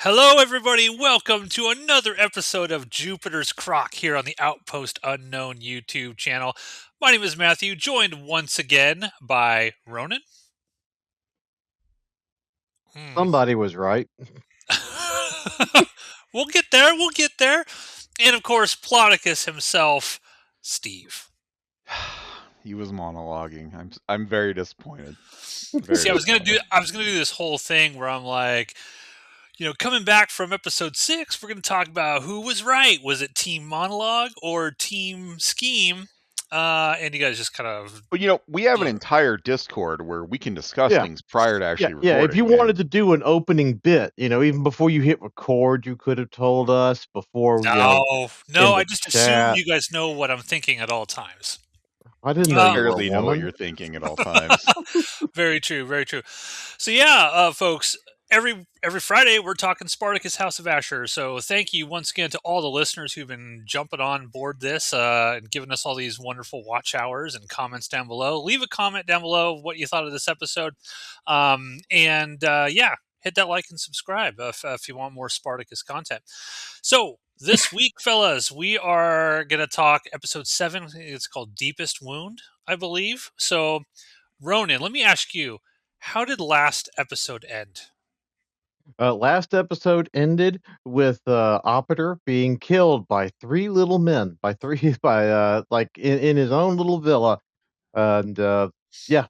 Hello, everybody. Welcome to another episode of Jupiter's Crock here on the Outpost Unknown YouTube channel. My name is Matthew, joined once again by Ronan. Hmm. Somebody was right. We'll get there. We'll get there. And of course, Plodicus himself, Steve. He was monologuing. I'm very disappointed. Very See, I was gonna do. disappointed. I was gonna do this whole thing where I'm like, coming back from episode 6, we're going to talk about who was right. Was it team monologue or team scheme? And you guys just kind of, But we have you an know, entire Discord where we can discuss Yeah, things prior to yeah, actually yeah. If you recording. wanted And to do an opening bit, even before you hit record, you could have told us before, no, in I the just assume chat. you guys know what I'm thinking at all times. I didn't you know Um, you were a barely know what woman. you're thinking at all times. Very true, very true. So yeah, folks, every Friday we're talking Spartacus House of ASHUR. So thank you once again to all the listeners who've been jumping on board this and giving us all these wonderful watch hours and comments down below. Leave a comment down below what you thought of this episode, yeah, hit that like and subscribe if you want more Spartacus content. So this week, fellas, we are gonna talk episode 7. It's called Deepest Wound, I believe. So Ronan, let me ask you, how did last episode end? Last episode ended with Operator being killed by three little men, by three, by like in his own little villa, and yeah,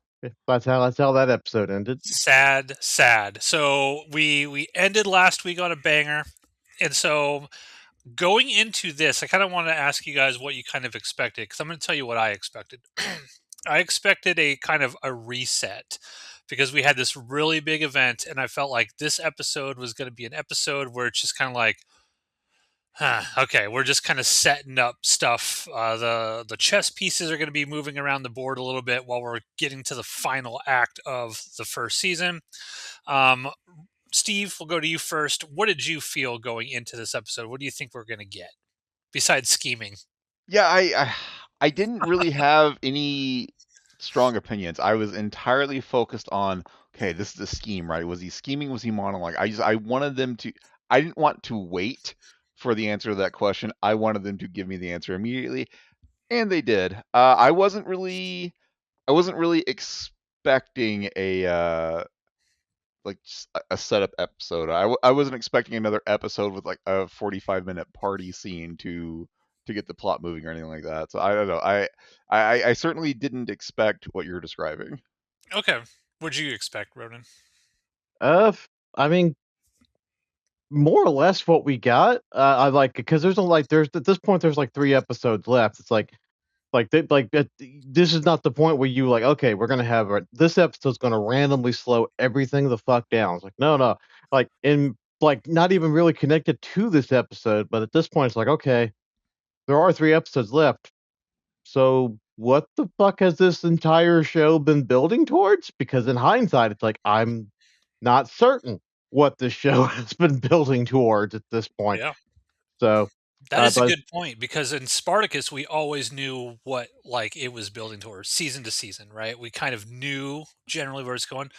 that's how that episode ended. Sad, sad. So we ended last week on a banger, and so going into this, I kind of want to ask you guys what you kind of expected because I'm going to tell you what I expected. I expected a kind of a reset because we had this really big event, and I felt like this episode was going to be an episode where it's just kind of like, okay, we're just kind of setting up stuff. The chess pieces are going to be moving around the board a little bit while we're getting to the final act of the first season. Um, Steve, we'll go to you first. What did you feel going into this episode? What do you think we're going to get besides scheming? Yeah, I didn't really have any strong opinions. I was entirely focused on, okay, this is a scheme, right? Was he scheming? Was he monologue? I wanted them to. I didn't want to wait for the answer to that question. I wanted them to give me the answer immediately, and they did. I wasn't really expecting a a setup episode. I wasn't expecting another episode with like a 45-minute party scene to get the plot moving or anything like that. So I don't know. I certainly didn't expect what you're describing. Okay. What did you expect, Ronan? I mean, more or less what we got. I like because there's at this point there's like 3 episodes left. It's this is not the point where you like, okay, we're gonna have this episode's gonna randomly slow everything the fuck down. It's like, no, like in like not even really connected to this episode, but at this point it's like, okay, there are 3 episodes left. So what the fuck has this entire show been building towards? Because in hindsight, it's like I'm not certain what this show has been building towards at this point. Yeah. So, That is a but good point because in Spartacus we always knew what like it was building towards season to season, right? We kind of knew generally where it's going.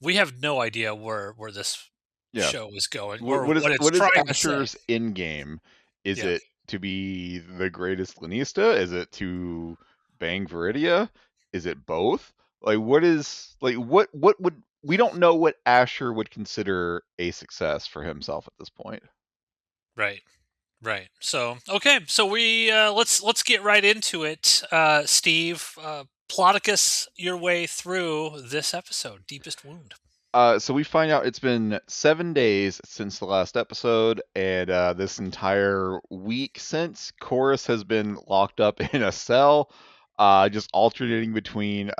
We have no idea where this Yeah. show is going What, or what is what it's what is trying to say. Asher's end game? Is Yeah. it to be the greatest Lanista? Is it to bang Viridia? Is it both? Like what would we don't know what Asher would consider a success for himself at this point. Right. Right. So okay. So we let's get right into it. Steve, Plodicus your way through this episode, Deepest Wound. So we find out it's been 7 days since the last episode, and this entire week since, Chorus has been locked up in a cell, just alternating between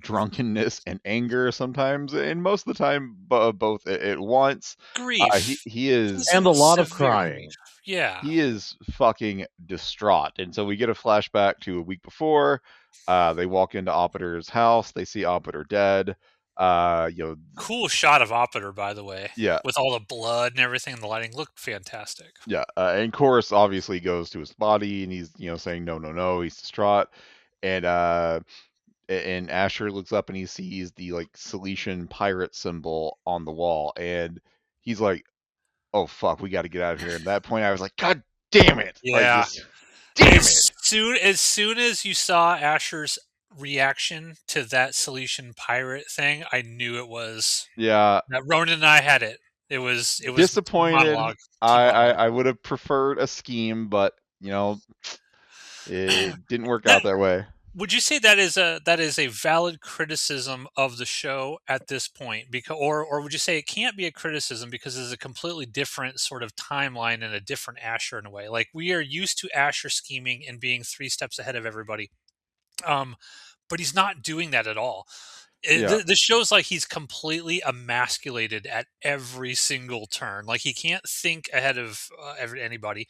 drunkenness and anger sometimes, and most of the time both at once. He Grief. he is and a Some lot of severe crying. grief. Yeah. he is fucking distraught, and so we get a flashback to a week before. They walk into Operator's house, they see Operator dead. Uh, you know, Cool shot of Operator, by the way, yeah, with all the blood and everything. The lighting looked fantastic. yeah, and Chorus obviously goes to his body, and he's saying no, no, no. He's distraught, and Asher looks up and he sees the like Cilician pirate symbol on the wall, and he's like, "Oh fuck, we got to get out of here." And at that point, I was like, "God damn it!" Like Yeah. just, damn it. As soon as you saw Asher's reaction to that Silesian pirate thing, I knew it was Yeah, that Ronan and I had it. It was disappointed. monologue, I, team I monologue. I would have preferred a scheme, but it didn't work That out that way. would you say that is a valid criticism of the show at this point? Because or would you say it can't be a criticism because it's a completely different sort of timeline and a different Asher in a way? Like we are used to Asher scheming and being 3 steps ahead of everybody. Um, but he's not doing that at all. Yeah, This shows like he's completely emasculated at every single turn. Like he can't think ahead of anybody.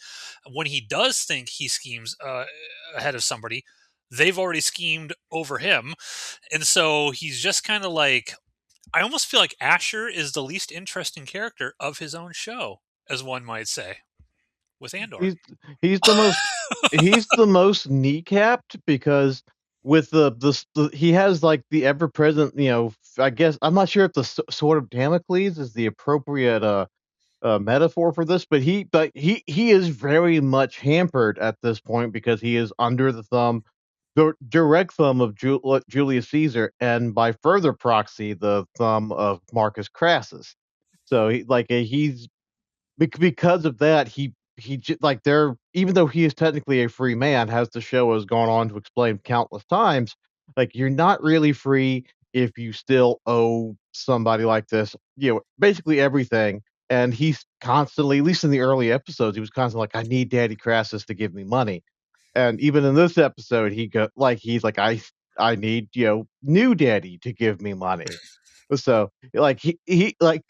When he does think he schemes ahead of somebody, they've already schemed over him, and so he's just kind of like. I almost feel like Asher is the least interesting character of his own show, as one might say, with Andor. He's he's the most he's the most kneecapped because with the he has like the ever present, I guess I'm not sure if the sword of Damocles is the appropriate metaphor for this, but he is very much hampered at this point because he is under the direct thumb of Julius Caesar, and by further proxy, the thumb of Marcus Crassus. So he's because of that, like they're even though he is technically a free man, as the show has gone on to explain countless times, like you're not really free if you still owe somebody like this, basically everything. And he's constantly, at least in the early episodes, he was constantly like, "I need Daddy Crassus to give me money." And even in this episode, he's like, I need, new daddy to give me money. So like he like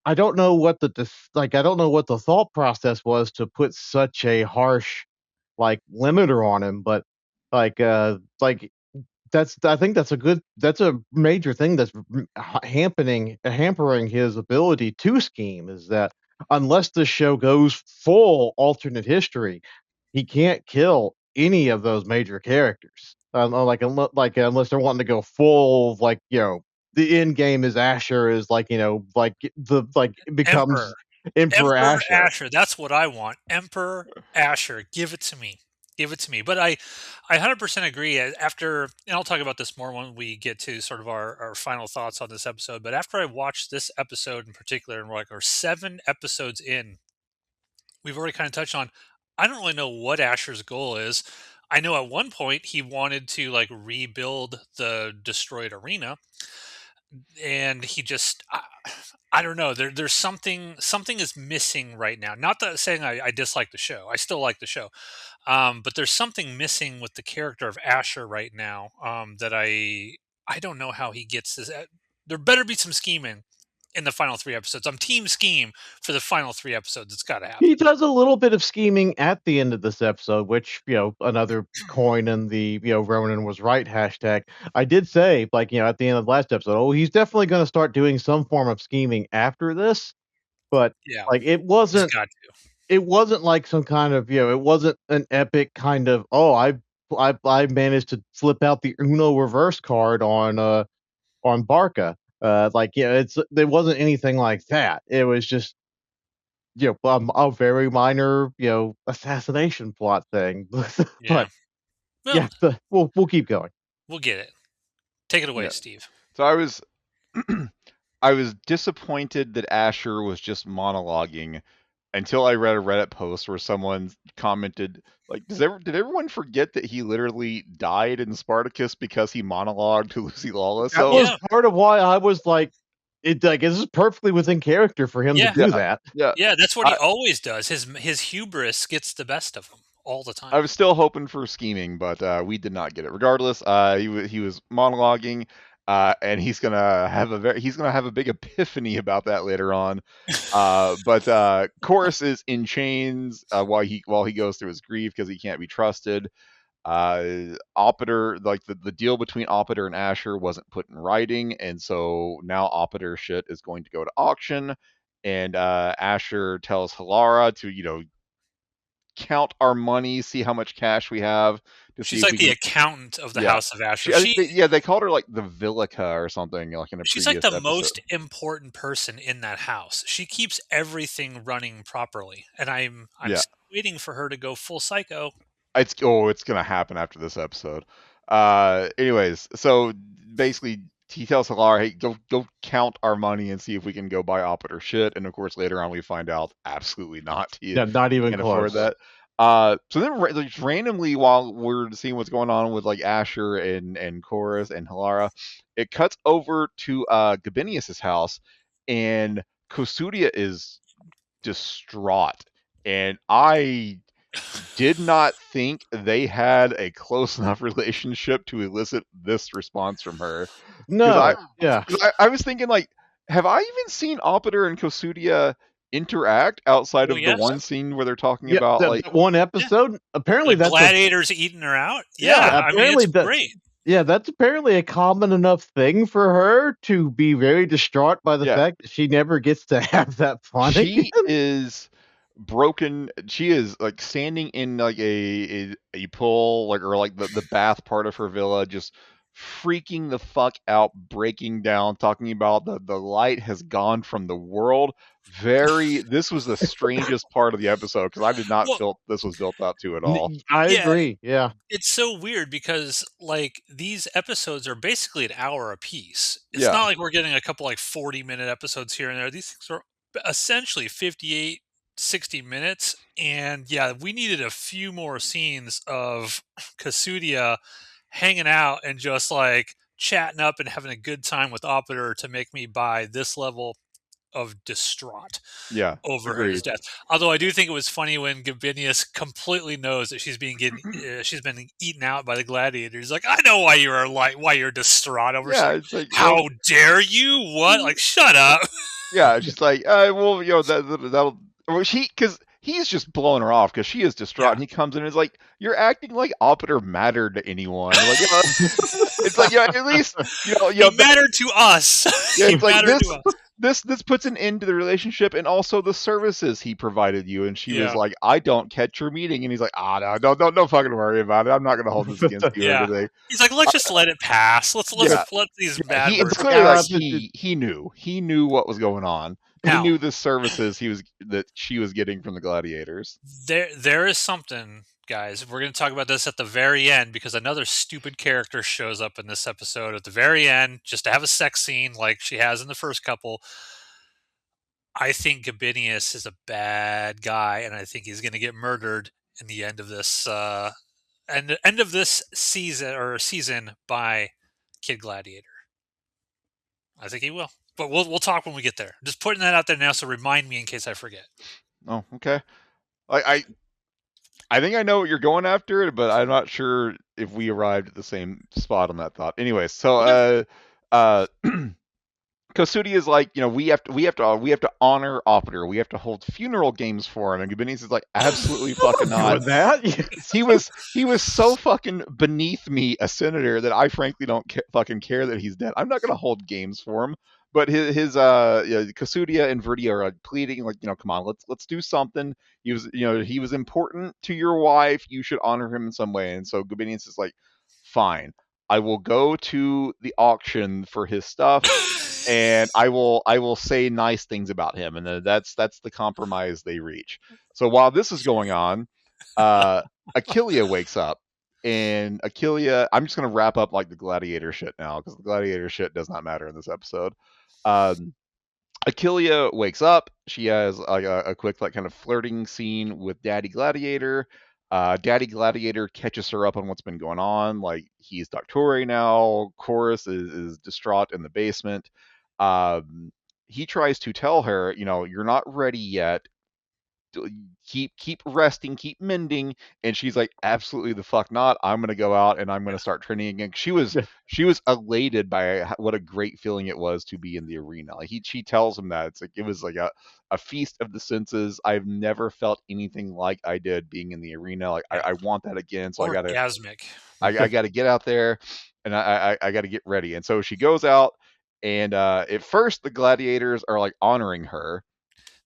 I don't know what I don't know what the thought process was to put such a harsh like limiter on him, but like that's I think that's a major thing that's hampering his ability to scheme, is that unless the show goes full alternate history, he can't kill any of those major characters. Unless they're wanting to go full, the end game is Asher is it becomes Emperor. Emperor Emperor Asher. Asher, that's what I want. Emperor Asher, give it to me. Give it to me. But I 100% agree. After, and I'll talk about this more when we get to sort of our final thoughts on this episode. But after I watched this episode in particular, and we're like, 7 episodes in, we've already kind of touched on. I don't really know what Asher's goal is. I know at one point he wanted to like rebuild the destroyed arena, and he just I don't know. There's something is missing right now. Not that saying I dislike the show. I still like the show. But there's something missing with the character of Asher right now. That I don't know how he gets this. There better be some scheming in the final 3 episodes. I'm team scheme for the final 3 episodes. It's got to He happen. does a little bit of scheming at the end of this episode, which, another coin in the, Ronan was right hashtag. I did say, at the end of the last episode, oh, he's definitely going to start doing some form of scheming after this, but Yeah, like he's got to. it wasn't like some kind of, it wasn't an epic kind of, oh, I managed to flip out the Uno reverse card on Barca. There wasn't anything like that. It was just, a very minor, assassination plot thing. Yeah. But Well, yeah, we'll keep going. we'll get it. Take it away, yeah. Steve. So I was disappointed that Asher was just monologuing until I read a Reddit post where someone commented, like, did everyone forget that he literally died in Spartacus because he monologued to Lucy Lawless? That So was Yeah, part of why I was like, this is perfectly within character for him to yeah, do yeah, that. yeah. yeah. That's what he I always does. His hubris gets the best of him all the I time. was still hoping for scheming, but we did not get it. Regardless, he was monologuing, and he's gonna have a big epiphany about that later on. But Chorus is in chains while he goes through his grief because he can't be trusted. Opiter, like the deal between Opiter and Asher wasn't put in writing, and so now Opiter shit is going to go to auction, and Asher tells Halara to count our money, see how much cash we have to see She's if like we the can. accountant of the Yeah, House of Asher. I think they called her like the Villica or something, like in a She's like previous the episode. most important person in that house. She keeps everything running properly, and I'm Yeah, still waiting for her to go full psycho. it's gonna happen after this episode. Anyways, so basically he tells Halar, hey, go count our money and see if we can go buy Operator shit. And of course, later on we find out absolutely not. He Yeah, not even can't afford close. that. So then just randomly while we're seeing what's going on with like Asher and Chorus and Halara, it cuts over to Gabinius's house, and Kosudia is distraught. And I did not think they had a close enough relationship to elicit this response from her. Because No, yeah, I was thinking, like, have I even seen Opiter and Kosudia interact outside Well, of the yes, one scene where they're talking yeah. about, like, That one yeah. episode. The Apparently, that's a gladiators eating her out. yeah, Yeah, yeah. I mean it's Apparently that great. yeah, that's apparently a common enough thing for her to be very distraught by the yeah, fact that she never gets to have that fun again. she is broken. She is like standing in like a pool, like, or like the bath part of her villa, just freaking the fuck out, breaking down, talking about the light has gone from the world. Very, this was the strangest part of the episode because I did not Well, feel this was built out to at all. I yeah, agree. Yeah, it's so weird because like these episodes are basically an hour a piece. It's Yeah, not like we're getting a couple like 40-minute episodes here and there. These things are essentially 58, 60 minutes. And yeah, we needed a few more scenes of Kasudia hanging out and just like chatting up and having a good time with Operator to make me buy this level of distraught yeah, over his agreed. death. Although I do think it was funny when Gabinius completely knows that she's been eaten out by the gladiators. Like, I know why why you're distraught over. She's Yeah, like, it's like, how dare you? What? Like, shut up. yeah, she's like, well, that'll. Well, because he's just blowing her off because she is distraught, Yeah. and he comes in and is like, "You're acting like Opiter mattered to anyone." Like, yeah, it's like, yeah, at least He mattered to us. yeah, He it's like mattered to us. this puts an end to the relationship and also the services he provided you. And she was Yeah. like, "I don't catch your meeting," and he's like, "Ah, no, don't fucking worry about it. I'm not gonna hold this against you or Yeah. anything." He's like, let's just let it pass. Yeah, Let's let these yeah, bad it's words clearly like yeah. pass. he knew what was going on. He Now, knew the services that she was getting from the gladiators. there is something, guys. We're going to talk about this at the very end because another stupid character shows up in this episode at the very end just to have a sex scene like she has in the first couple. I think Gabinius is a bad guy, and I think he's going to get murdered in the end of this end of this season by Kid Gladiator. I think he will, but we'll talk when we get there. Just putting that out there now, so remind me in case I forget. Oh, okay. I think I know what you're going after, but I'm not sure if we arrived at the same spot on that thought. Anyway, so Okay. uh Kosudi is like, we have to honor Opiter. We have to hold funeral games for him. And Gabinius is like, absolutely fucking not. Doing that. He was so fucking beneath me, a senator, that I frankly don't fucking care that he's dead. I'm not gonna hold games for him. But Kasudia and Verdia are like pleading, like, come on, let's do something. He was important to your wife. You should honor him in some way. And so Gabinius is like, fine, I will go to the auction for his stuff, and I will say nice things about him, and then that's the compromise they reach. So while this is going on, uh, Achillia wakes up, and Achillia, I'm just gonna wrap up like the gladiator shit now because the gladiator shit does not matter in this episode. Um, Achillia wakes up. She has like a quick like kind of flirting scene with Daddy Gladiator. Daddy Gladiator catches her up on what's been going on. Like, he's Doctore now. Chorus is distraught in the basement. He tries to tell her, you're not ready yet. Keep resting, keep mending. And she's like, absolutely the fuck not. I'm gonna go out and I'm gonna start training again. She was elated by what a great feeling it was to be in the arena. Like, she tells him that it's like it was like a feast of the senses. I've never felt anything like I did being in the arena. Like, Yeah. I want that again. So Orgasmic. I gotta get out there, and I gotta get ready. And so she goes out, and at first the gladiators are like honoring her.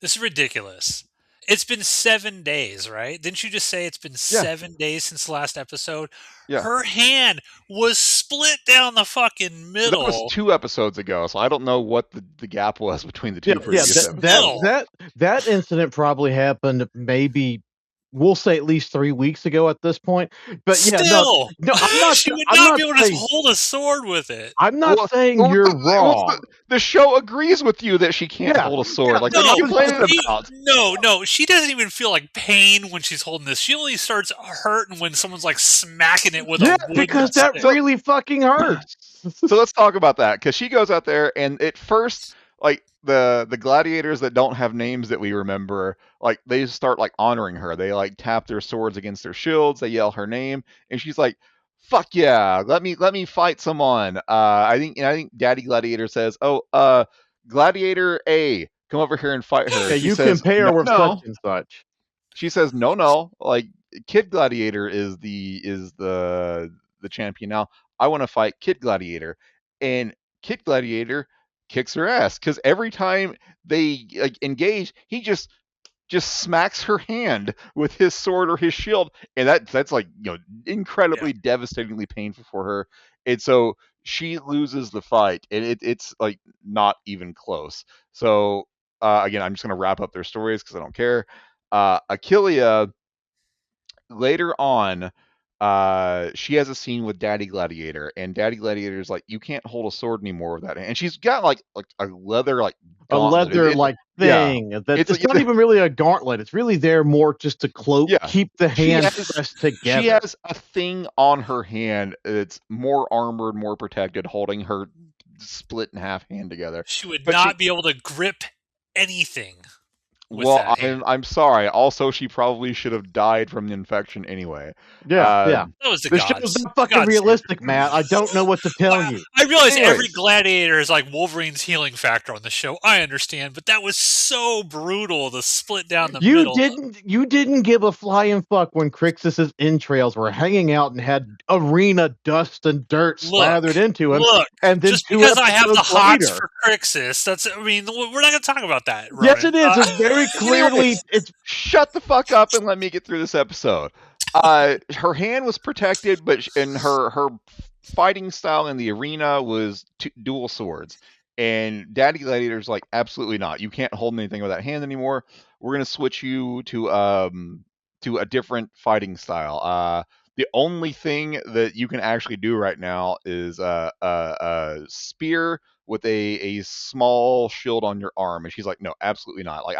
This is ridiculous. It's been 7 days, right? Didn't you just say it's been Yeah, 7 days since the last episode? yeah. Her hand was split down the fucking That was middle. 2 episodes ago, so I don't know what the gap was between the Yeah, two yeah. previous That that episodes. Still, that that incident probably happened maybe we'll say at least 3 weeks ago at this point. But yeah, no, still, no, I'm not. she would I'm not not be able to saying. hold a sword with it. I'm not Well, saying well, you're well, wrong. the show agrees with you that she can't Yeah, hold a sword. yeah. Like, But what are No, you I'm just complaining about? no, she doesn't even feel like pain when she's holding this. She only starts hurting when someone's like smacking it with a yeah, wooden because that stick. So, really fucking hurts. so let's talk about that because she goes out there and at first, like the gladiators that don't have names that we remember, like they just start like honoring her. They like tap their swords against their shields. They yell her name, and she's like, "Fuck yeah, let me fight someone." I think Daddy Gladiator says, "Oh, Gladiator A, come over here and fight her." Yeah, She you says, compare "No, with such no." and such. She says, "No, no. Like Kid Gladiator is the champion now. I want to fight Kid Gladiator." And Kid Gladiator kicks her ass because every time they like engage, he just smacks her hand with his sword or his shield, and that's like Yeah, incredibly devastatingly painful for her. And so she loses the fight, and it's like not even close. So again, I'm just gonna wrap up their stories because I don't care. Achillia later on, she has a scene with Daddy Gladiator, and Daddy Gladiator is like, "You can't hold a sword anymore with that," hand. And she's got like a leather like A gauntlet. leather like Yeah, thing that it's it's not even really a gauntlet. It's really there more just to cloak, yeah. keep the She hand has pressed she together. has a thing on her hand that's more armored, more protected, holding her split in half hand together. she would But she not be able to grip anything with Well, that hand. I'm sorry. Also, she probably should have died from the infection anyway. Yeah, Uh, yeah. That was The show's not the fucking God saved realistic, Matt. I don't know what to her. tell you. I realize every anyways, gladiator is like Wolverine's healing factor on the show. I understand, but that was so brutal to split down the middle. You didn't give a flying fuck when Crixus's entrails were hanging out and had arena dust and dirt Look, slathered into him, look. and then Just 2 because I have the episodes hots later. for Crixus, that's. I mean, we're not going to talk about that, Yes, Ronan. it is. It's very clearly anyways, it's shut the fuck up and let me get through this episode. Her hand was protected, but and her fighting style in the arena was dual swords. And Daddy Gladiator's like, absolutely not. You can't hold anything with that hand anymore. We're gonna switch you to a different fighting style. The only thing that you can actually do right now is a spear with a small shield on your arm. And she's like, no, absolutely not. Like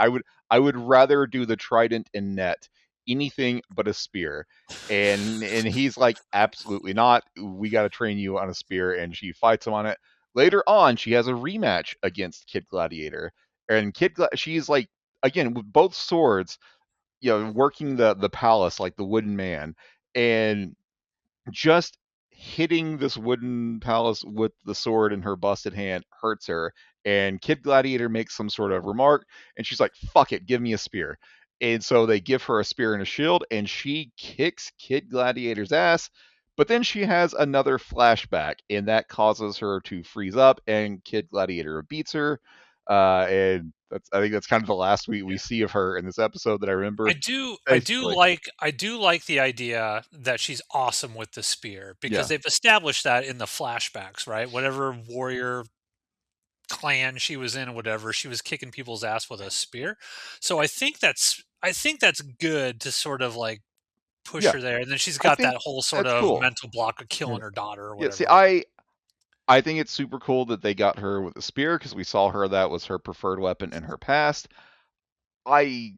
I would rather do the trident and net, anything but a spear. And he's like, absolutely not. We got to train you on a spear. And she fights him on it. Later on, she has a rematch against Kid Gladiator, and she's like, again with both swords, working the palace like the wooden man, and just hitting this wooden palace with the sword in her busted hand hurts her. And Kid Gladiator makes some sort of remark, and she's like, fuck it, give me a spear. And so they give her a spear and a shield, and she kicks Kid Gladiator's ass. But then she has another flashback, and that causes her to freeze up, and Kid Gladiator beats her. And I think that's kind of the last we Yeah. see of her in this episode that I remember. Basically, I do like the idea that she's awesome with the spear because yeah, they've established that in the flashbacks, right? Whatever warrior clan she was in, or whatever, she was kicking people's ass with a spear. So I think that's good to sort of like push yeah. her there, and then she's I got that think whole sort that's of cool. mental block of killing her daughter or Yeah, see, whatever. I think it's super cool that they got her with a spear because we saw her that was her preferred weapon in her past. I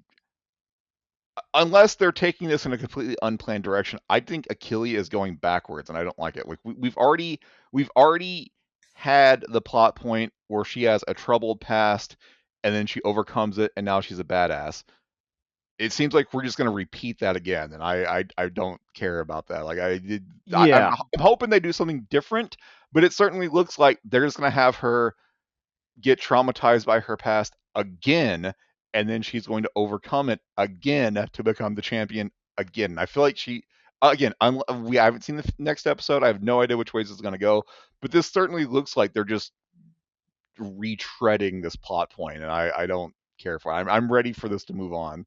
Unless they're taking this in a completely unplanned direction, I think Achille is going backwards, and I don't like it. Like we've already had the plot point where she has a troubled past, and then she overcomes it, and now she's a badass. It seems like we're just going to repeat that again, and I don't care about that. Like I'm yeah. hoping they do something different, but it certainly looks like they're just going to have her get traumatized by her past again, and then she's going to overcome it again to become the champion again. I feel like she again. We haven't seen the next episode. I have no idea which ways it's going to go, but this certainly looks like they're just retreading this plot point, and I don't care for it. I'm ready for this to move on.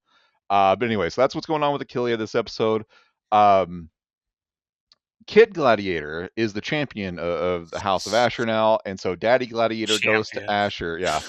But anyway, so that's what's going on with Achillia this episode. Um, Kid Gladiator is the champion of the House of Asher now, and so Daddy Gladiator goes to Champion. Asher. Yeah,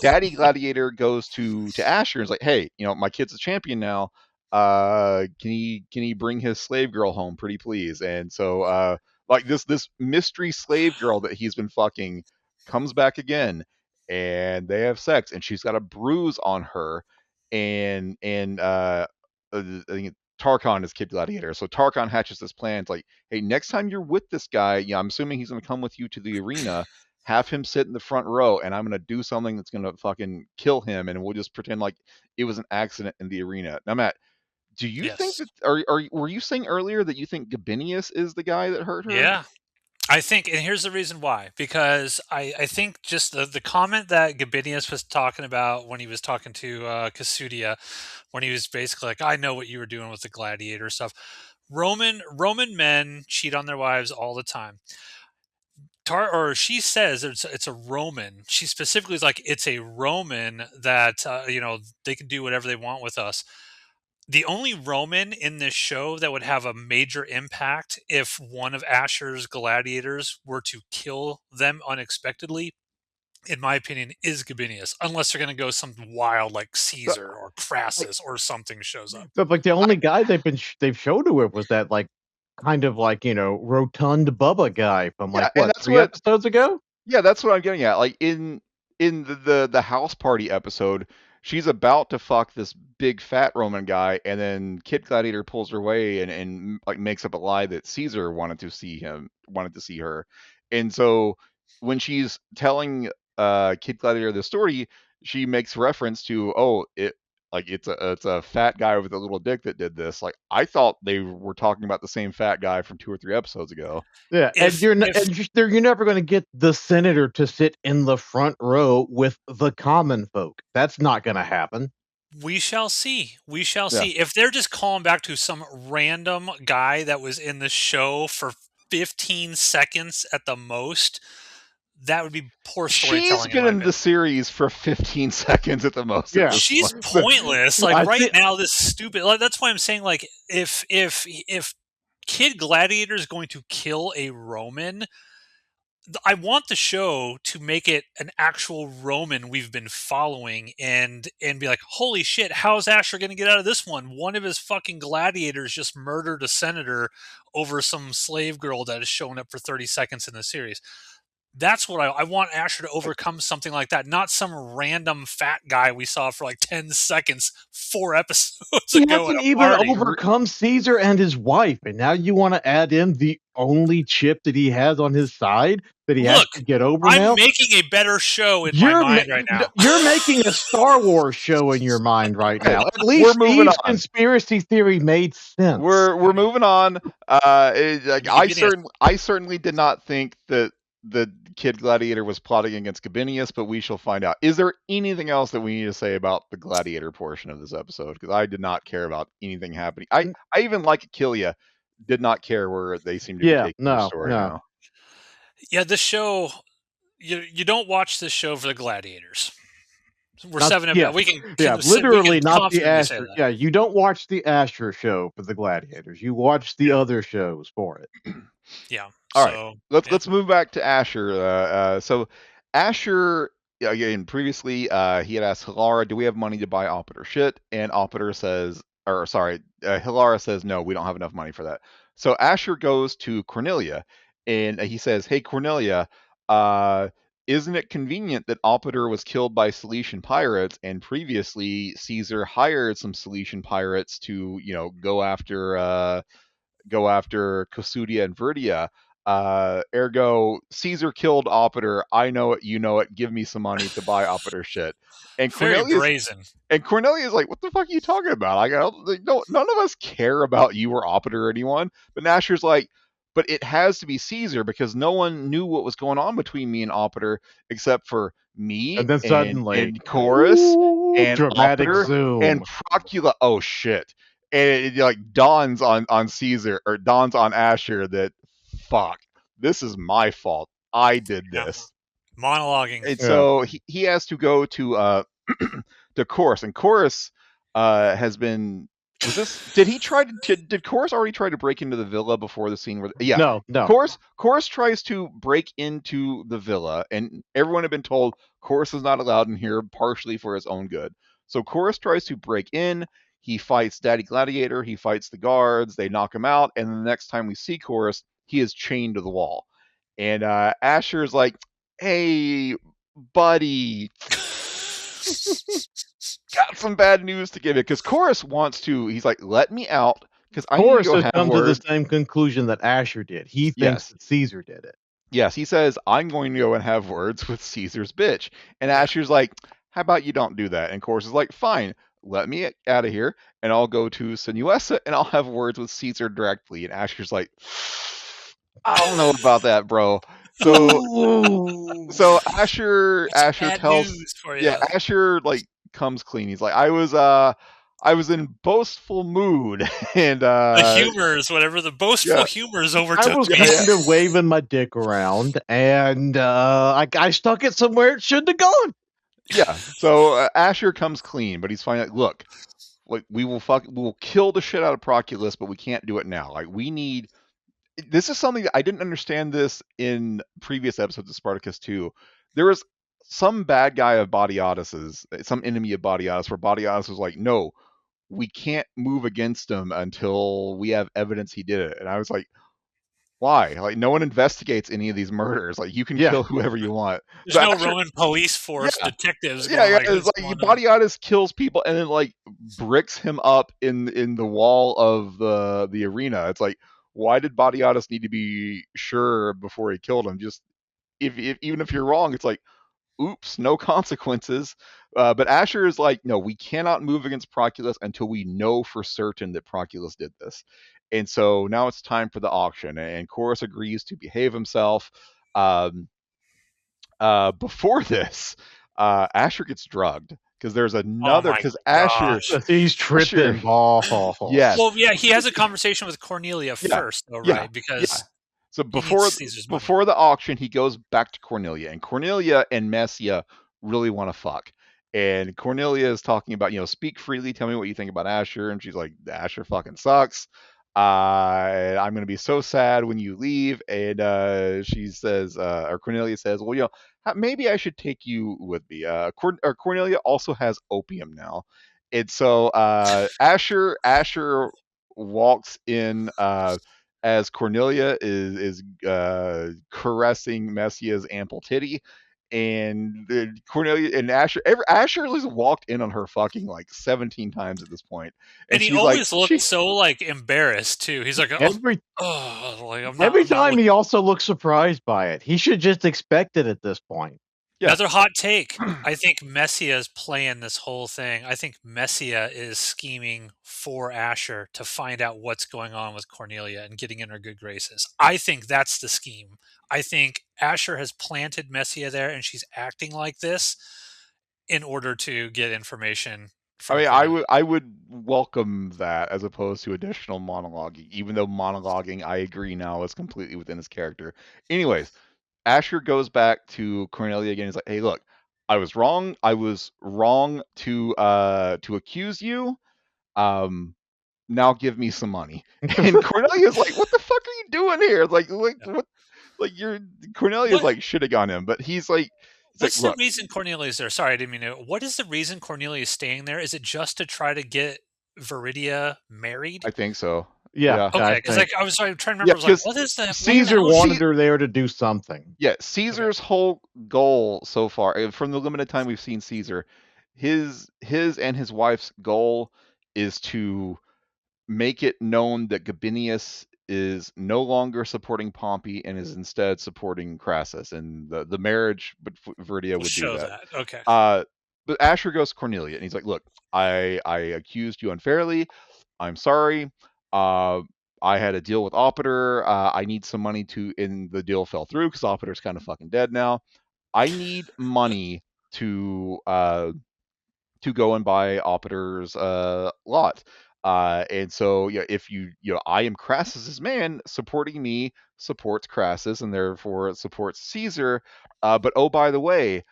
Daddy Gladiator goes to Asher and is like, "Hey, my kid's a champion now. Can he bring his slave girl home, pretty please?" And so, like this mystery slave girl that he's been fucking comes back again, and they have sex, and she's got a bruise on her, and I think Tarkon is Kid Gladiator. So Tarkon hatches this plan. It's like, hey, next time you're with this guy, I'm assuming he's going to come with you to the arena. Have him sit in the front row, and I'm going to do something that's going to fucking kill him, and we'll just pretend like it was an accident in the arena. Now, Matt, do you think Yes. that were you saying earlier that you think Gabinius is the guy that hurt her? Yeah. I think, and here's the reason why, because I think just the comment that Gabinius was talking about when he was talking to Kasudia, when he was basically like, I know what you were doing with the gladiator stuff. Roman men cheat on their wives all the time. Or she says it's a Roman. She specifically is like, it's a Roman that they can do whatever they want with us. The only Roman in this show that would have a major impact if one of Asher's gladiators were to kill them unexpectedly, in my opinion, is Gabinius, unless they're going to go something wild like But, Caesar or Like, Crassus or something shows up. but like the I, only guy they've showed to it was that like kind of like rotund Bubba guy from yeah, like and what that's 3 episodes ago. what I'm getting at. Like in the house party episode, she's about to fuck this big fat Roman guy, and then Kid Gladiator pulls her away and like makes up a lie that Caesar wanted to see her, and so when she's telling Kid Gladiator the story, she makes reference to, oh, it's a fat guy with a little dick that did this. Like, I thought they were talking about the same fat guy from 2 or 3 episodes ago. Yeah, and If if you're never going to get the senator to sit in the front row with the common folk. That's not going to happen. We shall see. We shall Yeah. see. If they're just calling back to some random guy that was in the show for 15 seconds at the most, that would be poor She's storytelling in been my in the opinion. series for 15 seconds at the most at Yeah, this She's point. pointless. Like I right think now, this stupid. Like, that's why I'm saying, like, if Kid Gladiator is going to kill a Roman, I want the show to make it an actual Roman we've been following and be like, holy shit, how's Asher going to get out of this one? One of his fucking gladiators just murdered a senator over some slave girl that has shown up for 30 seconds in the series. That's what I want Asher to overcome something like that, not some random fat guy we saw for like 10 seconds 4 episodes he ago at hasn't a even party. overcome Caesar and his wife, and now you want to add in the only chip that he has on his side that he has Look, to get over I'm now. making a better show in my mind right now. You're making a Star Wars show in your mind right Okay, now. At we're least moving Steve's on. conspiracy theory made sense. We're moving on. Like, Gabinius. I certainly did not think that the Kid Gladiator was plotting against Gabinius, but we shall find out. Is there anything else that we need to say about the Gladiator portion of this episode? Because I did not care about anything happening. I even like Achillia, did not care where they seem to be Yeah, taking the no, story no. now. Yeah, this show, you don't watch this show for the gladiators. We're Not, seven. yeah, We can yeah, we can literally not the confidently say Asher. that. Yeah, you don't watch the Asher show for the gladiators. You watch the Yeah, other shows for it. yeah. All right, So let's yeah, let's move back to Asher. So Asher, yeah, again, previously, he had asked Hilara, "Do we have money to buy Opiter shit?" And Opiter says, or sorry, Hilara says, "No, we don't have enough money for that." So Asher goes to Cornelia, and he says, "Hey, Cornelia, uh, isn't it convenient that Opiter was killed by Cilician pirates, and previously Caesar hired some Cilician pirates to, go after Cosudia and Verdia. Ergo, Caesar killed Opiter. I know it. You know it. Give me some money to buy Opiter shit." And very Cornelius brazen. and Cornelia is like, "What the fuck are you talking about? Like, I don't, like, no, none of us care about you or Opiter or anyone." But Nasher's like, "But it has to be Caesar because no one knew what was going on between me and Opiter except for me And then and suddenly, and Chorus and dramatic Opiter and zoom. Procula." Oh shit! And it like dawns on Caesar, or dawns on Asher, that fuck, this is my fault. I did Yeah, this. monologuing. And Yeah, so he has to go to to Chorus, and Chorus, has been. Was this? Did he try to? Did Chorus already try to break into the villa before the scene where? Yeah, No, no. Chorus tries to break into the villa, and everyone had been told Chorus is not allowed in here, partially for his own good. So Chorus tries to break in. He fights Daddy Gladiator. He fights the guards. They knock him out, and the next time we see Chorus, he is chained to the wall. And Asher is like, "Hey, buddy, got some bad news to give you." Because Chorus wants to. He's like, "Let me out, because I need to Chorus go has have come to the word." same conclusion that Asher did. He thinks Yes, that Caesar did it. yes. He says, "I'm going to go and have words with Caesar's bitch." And Yeah. Asher's like, "How about you don't do that?" And Chorus is like, "Fine, let me out of here, and I'll go to Sinuessa, and I'll have words with Caesar directly." And Asher's like, "I don't know about that, bro." So Ooh. so Asher That's Asher bad tells, news for yeah, you. Asher like comes clean. He's like, I was in boastful mood and The humors, whatever the boastful yeah, humors I overtook was me. yeah, yeah, kind of waving my dick around, and I stuck it somewhere it shouldn't have gone. yeah. So Asher comes clean, but he's fine. Like, look, like we will kill the shit out of Proculus, but we can't do it now. Like we need. This is something that I didn't understand this in previous episodes of Spartacus 2. There was some bad guy of Batiatus's, some enemy of Batiatus, where Batiatus was like, no, we can't move against him until we have evidence he did it. And I was like, why? Like, no one investigates any of these murders. Like, you can Yeah, kill whoever you want. There's So no Asher, Roman police force yeah, detectives yeah, going yeah. like, It's what's like going on? Batiatus kills people and then like bricks him up in the wall of the arena. It's like, why did Batiatus need to be sure before he killed him? Just if even if you're wrong, it's like, oops, no consequences. But Asher is like, no, we cannot move against Proculus until we know for certain that Proculus did this. And so now it's time for the auction, and Chorus agrees to behave himself. Um, Before this, Asher gets drugged because there's Oh another my because gosh. he's Asher, tripping balls. yes, Well, yeah, he has a conversation with Cornelia yeah, first, though, yeah, right? yeah. Because So he needs Caesar's money. before the auction, he goes back to Cornelia, and Cornelia and Messia really want to fuck. And Cornelia is talking about, speak freely, tell me what you think about Asher, and she's like, Asher fucking sucks. I'm gonna be so sad when you leave. And she says, or Cornelia says, well, maybe I should take you with me. Cornelia also has opium now, and so Asher walks in. As Cornelia is caressing Messia's ample titty, and Cornelia and Asher has walked in on her fucking like 17 times at this point, And and he she's like, always looked so like embarrassed too. He's like, oh, Every like every I'm not time looking. he also looks surprised by it. He should just expect it at this point. yeah, Another hot take. I think Messia is playing this whole thing. I think Messia is scheming for Asher to find out what's going on with Cornelia and getting in her good graces. I think that's the scheme. I think Asher has planted Messia there and she's acting like this in order to get information I from mean, Cornelia. I would welcome that as opposed to additional monologuing, even though monologuing, I agree now, is completely within his character. Anyways, Asher goes back to Cornelia again. He's like, "Hey, look, I was wrong. I was wrong to accuse you. Um, now give me some money." And Cornelia's like, "What the fuck are you doing here? Like Yeah. what? Like you're Cornelia's What like shitting on him, but he's like, what's the look, reason Cornelia's there? Sorry, I didn't mean to. What is the reason Cornelia is staying there? Is it just to try to get Viridia married? I think so. Yeah, Yeah, I Okay, because think. like I was trying to remember. yeah, I was like, because what is that? What the Caesar hell is she? wanted her there to do something. Yeah, Okay, Caesar's whole goal so far, from the limited time we've seen Caesar, his and his wife's goal is to make it known that Gabinius is no longer supporting Pompey and is instead supporting Crassus, and the marriage with Viridia we'll would do show that. that. Okay, Uh, but Asher goes to Cornelia, and he's like, "Look, I accused you unfairly. I'm sorry. Uh, I had a deal with Opiter. I need some money to, and the deal fell through because Opiter's kind of fucking dead now. I need money to go and buy Opiter's lot. And so, yeah, if I am Crassus's man. Supporting me supports Crassus, and therefore it supports Caesar. But oh, by the way."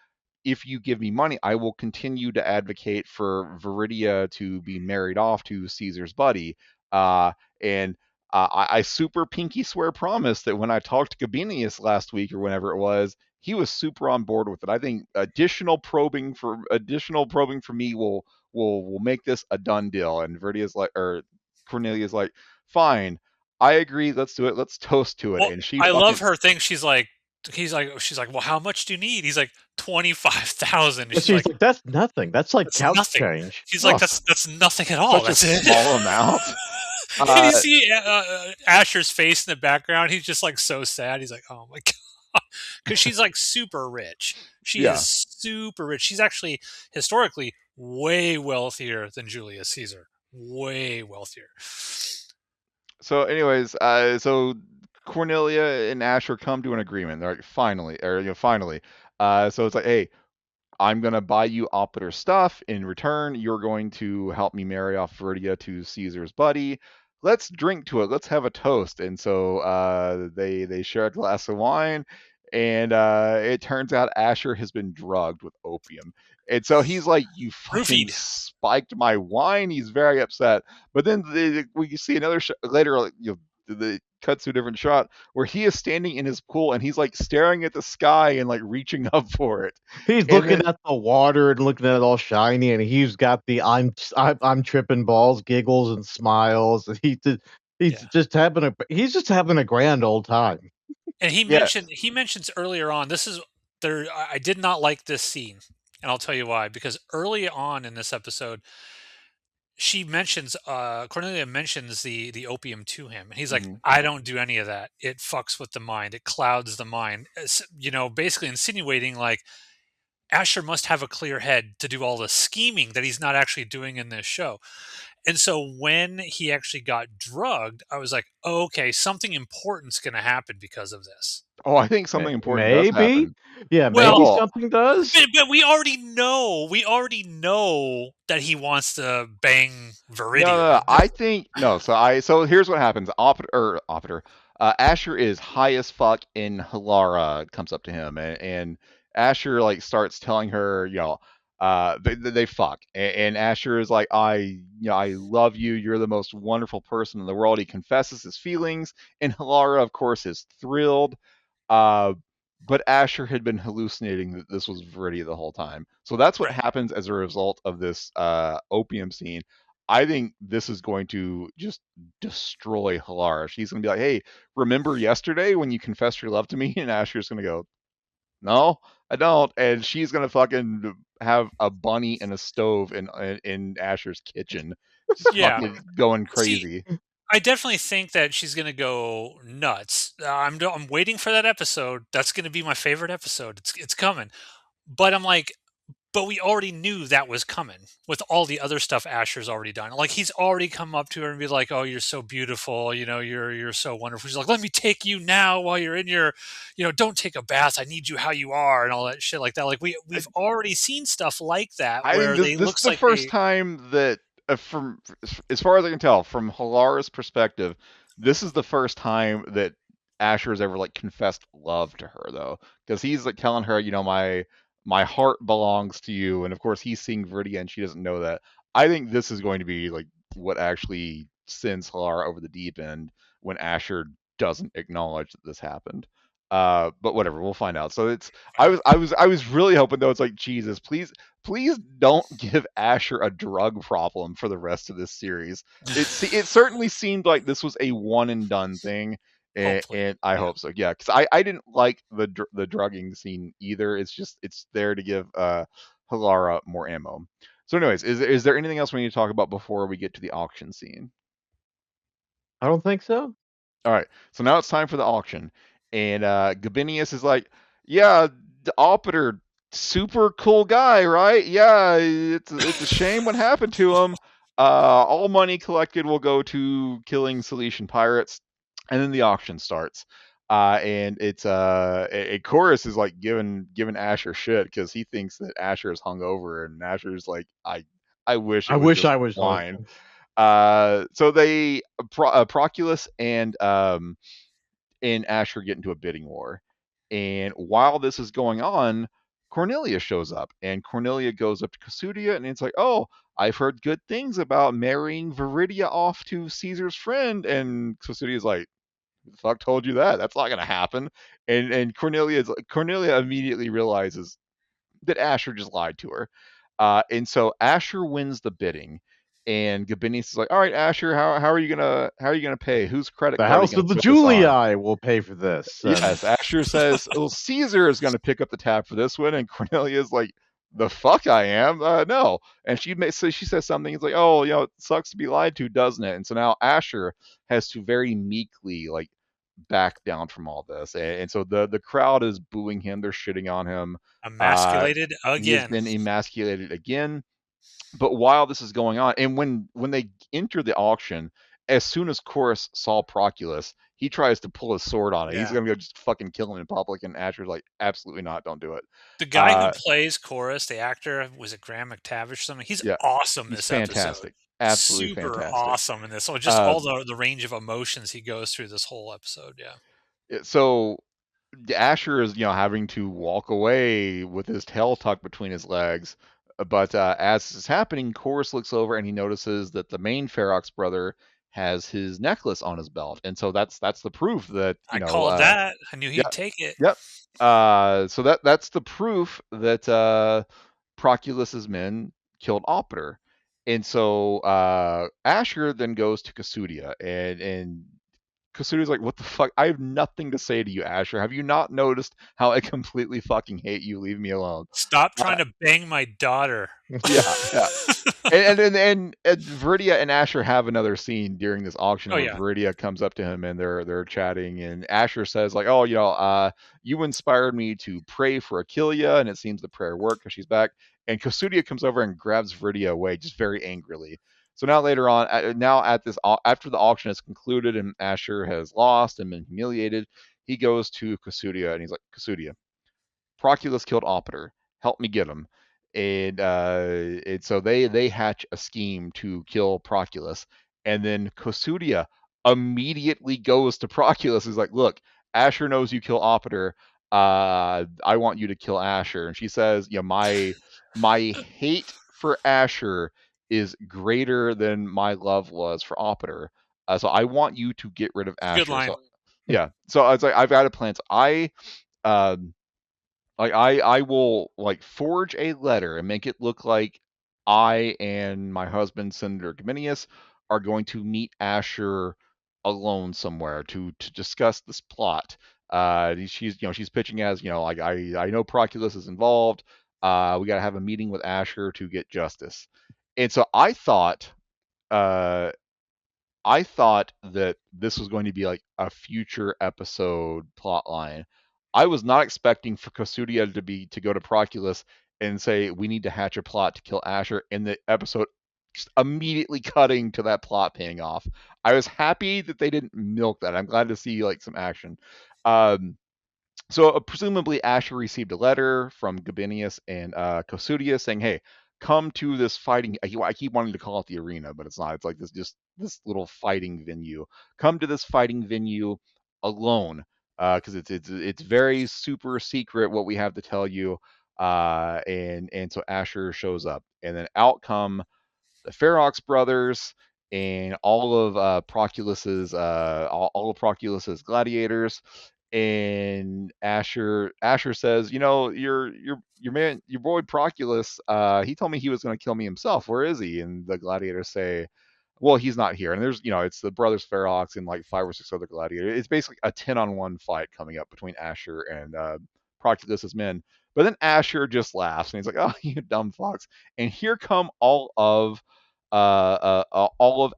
if you give me money, I will continue to advocate for Viridia to be married off to Caesar's buddy. And I super pinky swear promise that when I talked to Gabinius last week or whenever it was, he was super on board with it. I think additional probing for me will make this a done deal. And Viridia's like, or Cornelia's like, fine, I agree, let's do it, let's toast to it. Well, And she I love fucking her thing. She's like, well, how much do you need? He's like, 25,000. And She's she's like, like, "That's nothing. That's like that's couch nothing. change." She's like, Oh, that's nothing at all. such a That's it. small amount. And you Uh, see Asher's face in the background. He's just like so sad. He's like, oh my god, because she's like super rich. She is yeah. super rich. She's actually historically way wealthier than Julius Caesar. Way wealthier. So, anyways, so Cornelia and Asher come to an agreement. They're like, finally, or finally. So it's like, hey, I'm gonna buy you Opiter stuff. In return, you're going to help me marry off Viridia to Caesar's buddy. Let's drink to it. Let's have a toast. And so they share a glass of wine, and it turns out Asher has been drugged with opium. And so he's like, "You fucking Roofied. spiked my wine." He's very upset. But then we see another later, like, the cuts to a different shot where he is standing in his pool and he's like staring at the sky and like reaching up for it. he's And looking then at the water and looking at it all shiny, and he's got the I'm tripping balls, giggles and smiles. And Yeah. he's just having a grand old time. And yes, he mentions earlier on, this is there I did not like this scene, and I'll tell you why. Because early on in this episode, she mentions Cornelia mentions the opium to him, and he's like, hmm I don't do any of that. It fucks with the mind. It clouds the mind. Basically insinuating like Asher must have a clear head to do all the scheming that he's not actually doing in this show. And so when he actually got drugged, I was like, oh, okay, something important's going to happen because of this. Oh, I think something important does Maybe, happen. yeah, Well, maybe Well, something does. but we already know that he wants to bang no, Viridia. I think no. So here's what happens. Opiter, Asher is high as fuck, and Halara comes up to him, and Asher like starts telling her, they fuck, and Asher is like, I love you. You're the most wonderful person in the world. He confesses his feelings, and Halara, of course, is thrilled. Uh, but Asher had been hallucinating that this was Viridia the whole time. So that's what Right. happens as a result of this opium scene. I think this is going to just destroy Halara. She's going to be like, hey, remember yesterday when you confessed your love to me? And Asher's going to go, no, I don't. And she's going to fucking have a bunny and a stove in Asher's kitchen, just Yeah. fucking going See, crazy. I definitely think that she's going to go nuts. I'm waiting for that episode. That's going to be my favorite episode. It's coming. But I'm like, but we already knew that was coming with all the other stuff Asher's already done. Like he's already come up to her and be like, "Oh, you're so beautiful. You're so wonderful." She's like, "Let me take you now while you're in your, don't take a bath. I need you how you are," and all that shit like that. Like we've already seen stuff like that I think where this they this is looks the like first they, time that, from as far as I can tell, from Halara's perspective, this is the first time that Asher has ever like confessed love to her, though, because he's like telling her, my heart belongs to you, and of course he's seeing Viridia and she doesn't know that. I think this is going to be like what actually sends Halara over the deep end when Asher doesn't acknowledge that this happened. But whatever, we'll find out. So it's I was really hoping though. It's like, Jesus, please don't give Asher a drug problem for the rest of this series. It certainly seemed like this was a one and done thing, and, hopefully, and I yeah. hope so. Yeah, because I didn't like the drugging scene either. It's there to give Halara more ammo. So, anyways, is there anything else we need to talk about before we get to the auction scene? I don't think so. All right, so now it's time for the auction, and Gabinius is like, "Yeah, the Opiter, super cool guy, right? Yeah, it's a shame what happened to him. All money collected will go to killing Cilician pirates." And then the auction starts, and it's a chorus is like giving Asher shit because he thinks that Asher is hungover, and Asher's like, I wish it I was wish just I was home. wine. So they Proculus and Asher get into a bidding war, and while this is going on, Cornelia shows up, and Cornelia goes up to Cassudia, and it's like, oh, I've heard good things about marrying Viridia off to Caesar's friend. And Cassudia's like, who the fuck told you that? That's not gonna happen. And Cornelia immediately realizes that ASHUR just lied to her. And so ASHUR wins the bidding, and Gabinius is like, "All right, ASHUR, how are you gonna pay? Whose credit The card are you House gonna of the put this on?" Julii will pay for this. Yes, ASHUR says, "Well, Caesar is gonna pick up the tab for this one," and Cornelia is like, "The fuck I am? No." And she says something. It's like, "Oh, it sucks to be lied to, doesn't it?" And so now ASHUR has to very meekly back down from all this, and so the crowd is booing him. They're shitting on him. Emasculated He has again. been emasculated again. But while this is going on, and when they enter the auction, as soon as Chorus saw Proculus, he tries to pull his sword on it. He's Yeah. gonna go just fucking kill him in public, and Asher's like, absolutely not, don't do it. The guy who plays Chorus, the actor, was it Graham McTavish or something? He's Yeah, awesome he's this episode. fantastic, absolutely Super fantastic. awesome in this. So just all the range of emotions he goes through this whole episode. Yeah. So Asher is, having to walk away with his tail tucked between his legs. But as this is happening, Chorus looks over and he notices that the main Ferox brother has his necklace on his belt, and so that's the proof that I called that. I knew he'd yeah, take it. yep. So that's the proof that Proculus's men killed Opter, and so Asher then goes to Cassudia, and Kasudi's like, "What the fuck? I have nothing to say to you, Asher. Have you not noticed how I completely fucking hate you? Leave me alone." Stop trying to bang my daughter. Yeah. And Viridia and Asher have another scene during this auction where Viridia comes up to him and they're chatting, and Asher says like, "Oh, you inspired me to pray for Achillia, and it seems the prayer worked because she's back." And Kasudia comes over and grabs Viridia away, just very angrily. So now later on, after the auction is concluded and Asher has lost and been humiliated, he goes to Kasudia and he's like, "Kasudia, Proculus killed Opter. Help me get him." And so they hatch a scheme to kill Proculus, and then Kasudia immediately goes to Proculus. He's like, "Look, Asher knows you kill Opter. I want you to kill Asher." And she says, my hate for Asher is greater than my love was for Opter. So I want you to get rid of Asher." Good line. So, yeah. So I was like, I've got a plan. So I will forge a letter and make it look like I and my husband, Senator Gabinius, are going to meet Asher alone somewhere to discuss this plot. She's pitching as I know Proculus is involved. We got to have a meeting with Asher to get justice. And so I thought that this was going to be like a future episode plot line. I was not expecting for Kasudia to go to Proculus and say we need to hatch a plot to kill Asher, in the episode just immediately cutting to that plot paying off. I was happy that they didn't milk that. I'm glad to see some action. So presumably Asher received a letter from Gabinius and Kasudia saying, "Hey, come to this fighting." I keep wanting to call it the arena, but it's not. It's like this little fighting venue. Come to this fighting venue alone, because it's very super secret what we have to tell you. And so Asher shows up, and then out come the Ferox brothers and all of Proculus's all of Proculus's gladiators. And Asher says, your boy Proculus, he told me he was going to kill me himself. Where is he?" And the gladiators say, "Well, he's not here." And there's, it's the brothers Ferox and like 5 or 6 other gladiators. It's basically a 10-on-1 fight coming up between Asher and Proculus's men. But then Asher just laughs and he's like, "Oh, you dumb fox!" And here come all of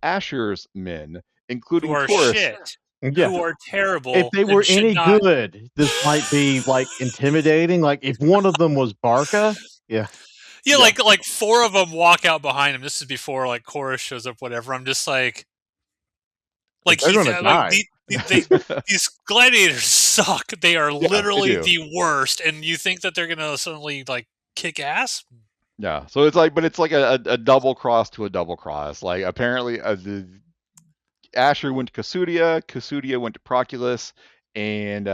Asher's men, including who are Chorus. shit. Yeah. Who are terrible. If they were any good, this might be intimidating. Like if one of them was Barca, yeah. Yeah, like 4 of them walk out behind him. This is before Chorus shows up. Whatever. I'm just like they're gonna die. These gladiators suck. They are literally the worst. And you think that they're gonna suddenly kick ass? Yeah. So it's like a double cross to a double cross. Like apparently Asher went to Cassudia went to Proculus, and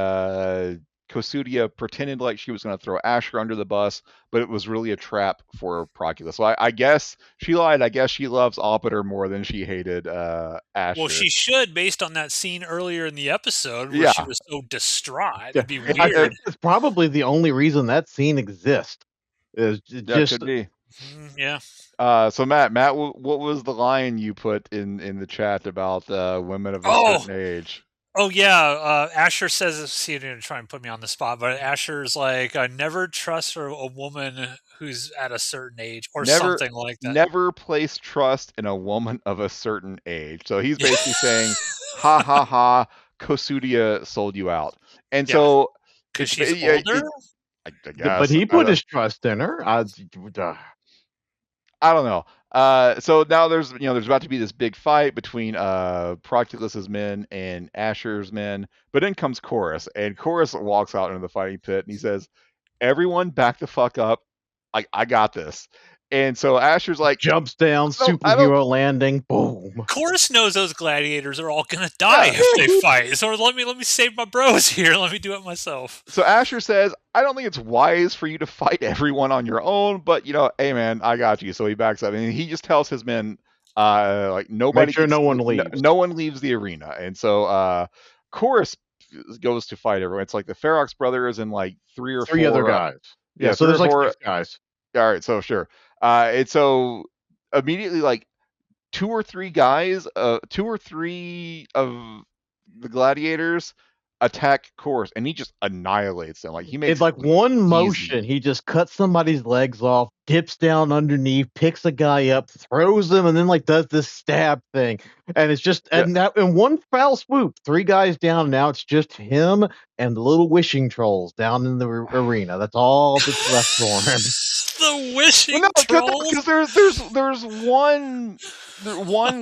Kosudia pretended like she was going to throw Asher under the bus, but it was really a trap for Proculus. So I guess she lied. I guess she loves Opiter more than she hated Well, Asher. she should, based on that scene earlier in the episode where she Yeah. was so distraught. Yeah, It'd be I And, weird. think it's probably the only reason that scene exists. Is yeah, just could be. Yeah. So Matt, what was the line you put in the chat about women of a Oh, certain age? oh yeah. Asher says, "See, you're gonna try and put me on the spot," but Asher's like, "I never trust a woman who's at a certain age," or Never, something like that. never place trust in a woman of a certain age. So he's basically saying, "Ha ha ha, Kosudia sold you out." And Yeah, so because it's she's older. I but guess he put his trust in her. I don't know. So now there's about to be this big fight between Proculus's men and Asher's men, but in comes Chorus, and Chorus walks out into the fighting pit, and he says, "Everyone, back the fuck up! I got this." And so Asher's like, Jumps down, I don't, superhero landing, boom. Chorus knows those gladiators are all gonna die yeah. if they fight. So let me save my bros here. Let me do it myself. So Asher says, "I don't think it's wise for you to fight everyone on your own, but hey man, I got you." So he backs up, and he just tells his men, like Make nobody sure gets, no one leaves. no one leaves the arena. And so Chorus goes to fight everyone. It's like the Ferox brothers and like three or Three other four, guys. Yeah, yeah, so three or there's like four. six guys. All right, so sure. And so immediately, like two or three of the gladiators attack Chorus, and he just annihilates them. Like he makes It's it like look one easy. motion. He just cuts somebody's legs off, dips down underneath, picks a guy up, throws him, and then like does this stab thing. And it's just Yeah. and that in one foul swoop, three guys down. Now it's just him and the little wishing trolls down in the arena. That's all that's left for him. The Well, wishing no, trolls. because there's one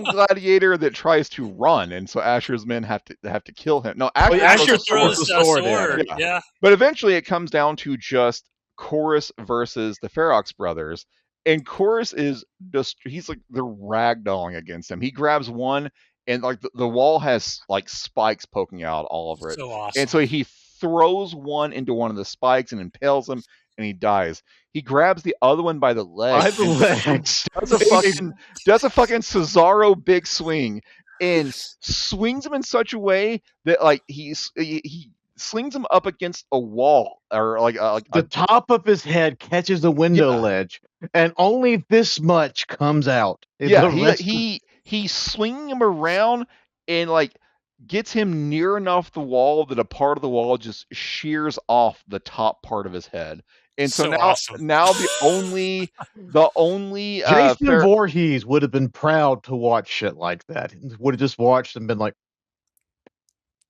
gladiator that tries to run, and so Asher's men have to kill him. No, Asher throws Asher a sword. throws the a sword at sword. him. Yeah. Yeah. But eventually it comes down to just Chorus versus the Ferox brothers. And Chorus is just, he's like, they're ragdolling against him. He grabs one, and like the wall has like spikes poking out all over it. So And awesome. so he throws one into one of the spikes and impales him, and he dies. He grabs the other one by the By legs the and legs. does a fucking Cesaro big swing and swings him in such a way that like he slings him up against a wall or like The a top of his head catches a window yeah ledge, and only this much comes out. yeah The rest he's swinging him around and like gets him near enough the wall that a part of the wall just shears off the top part of his head. And so So now awesome. now the only Jason Voorhees would have been proud to watch shit like that. Would have just watched and been like,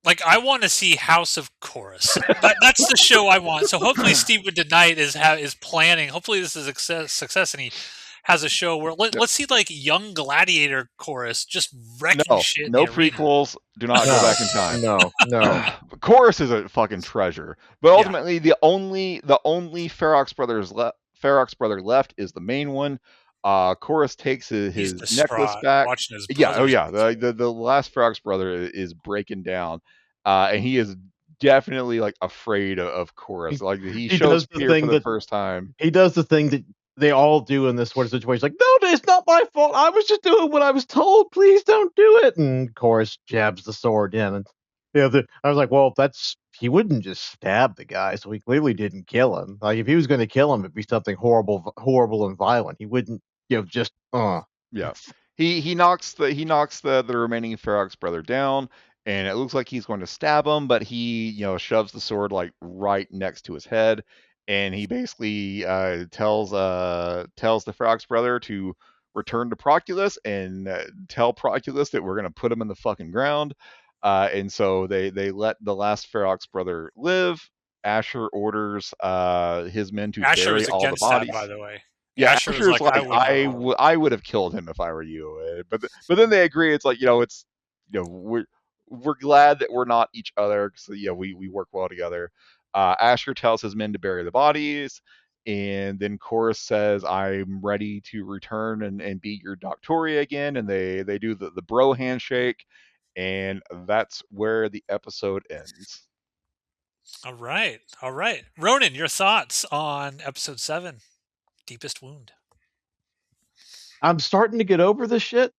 Like, I want to see House of Chorus. That's the show I want. So hopefully Stephen DeKnight is planning. Hopefully this is a success, and he has a show where let's see like young gladiator Chorus just wrecking shit in no the arena. prequels. Do not go no, back in time. no. Chorus is a fucking treasure, but Yeah. ultimately the only Ferox brother left is the main one. Chorus takes He's his necklace distraught back. watching his Yeah, oh brothers. yeah, the last Ferox brother is breaking down, and he is definitely like afraid of Chorus. Like he He shows does the fear for thing the that first time. he does the thing that they all do in this sort of situation. Like, no, it's not my fault. I was just doing what I was told. Please don't do it. And of course, jabs the sword in. And I was like, well, he wouldn't just stab the guy, so he clearly didn't kill him. Like, if he was going to kill him, it'd be something horrible and violent. He wouldn't, just Yeah. He knocks the remaining Ferox brother down, and it looks like he's going to stab him, but he shoves the sword like right next to his head, and he basically tells the Ferox brother to return to Proculus and tell Proculus that we're gonna put him in the fucking ground. And so they let the last Ferox brother live. Asher orders his men to Asher bury was all the against that, by bodies. the way. Yeah, Asher was Asher's like, I like would I not. would I would have killed him if I were you. But then they agree. It's like it's we're glad that we're not each other because we work well together. Asher tells his men to bury the bodies, and then Chorus says, "I'm ready to return and be your Doctoria again." And they do the bro handshake, and that's where the episode ends. All right. All right. Ronan, your thoughts on episode 7, Deepest Wound? I'm starting to get over this shit.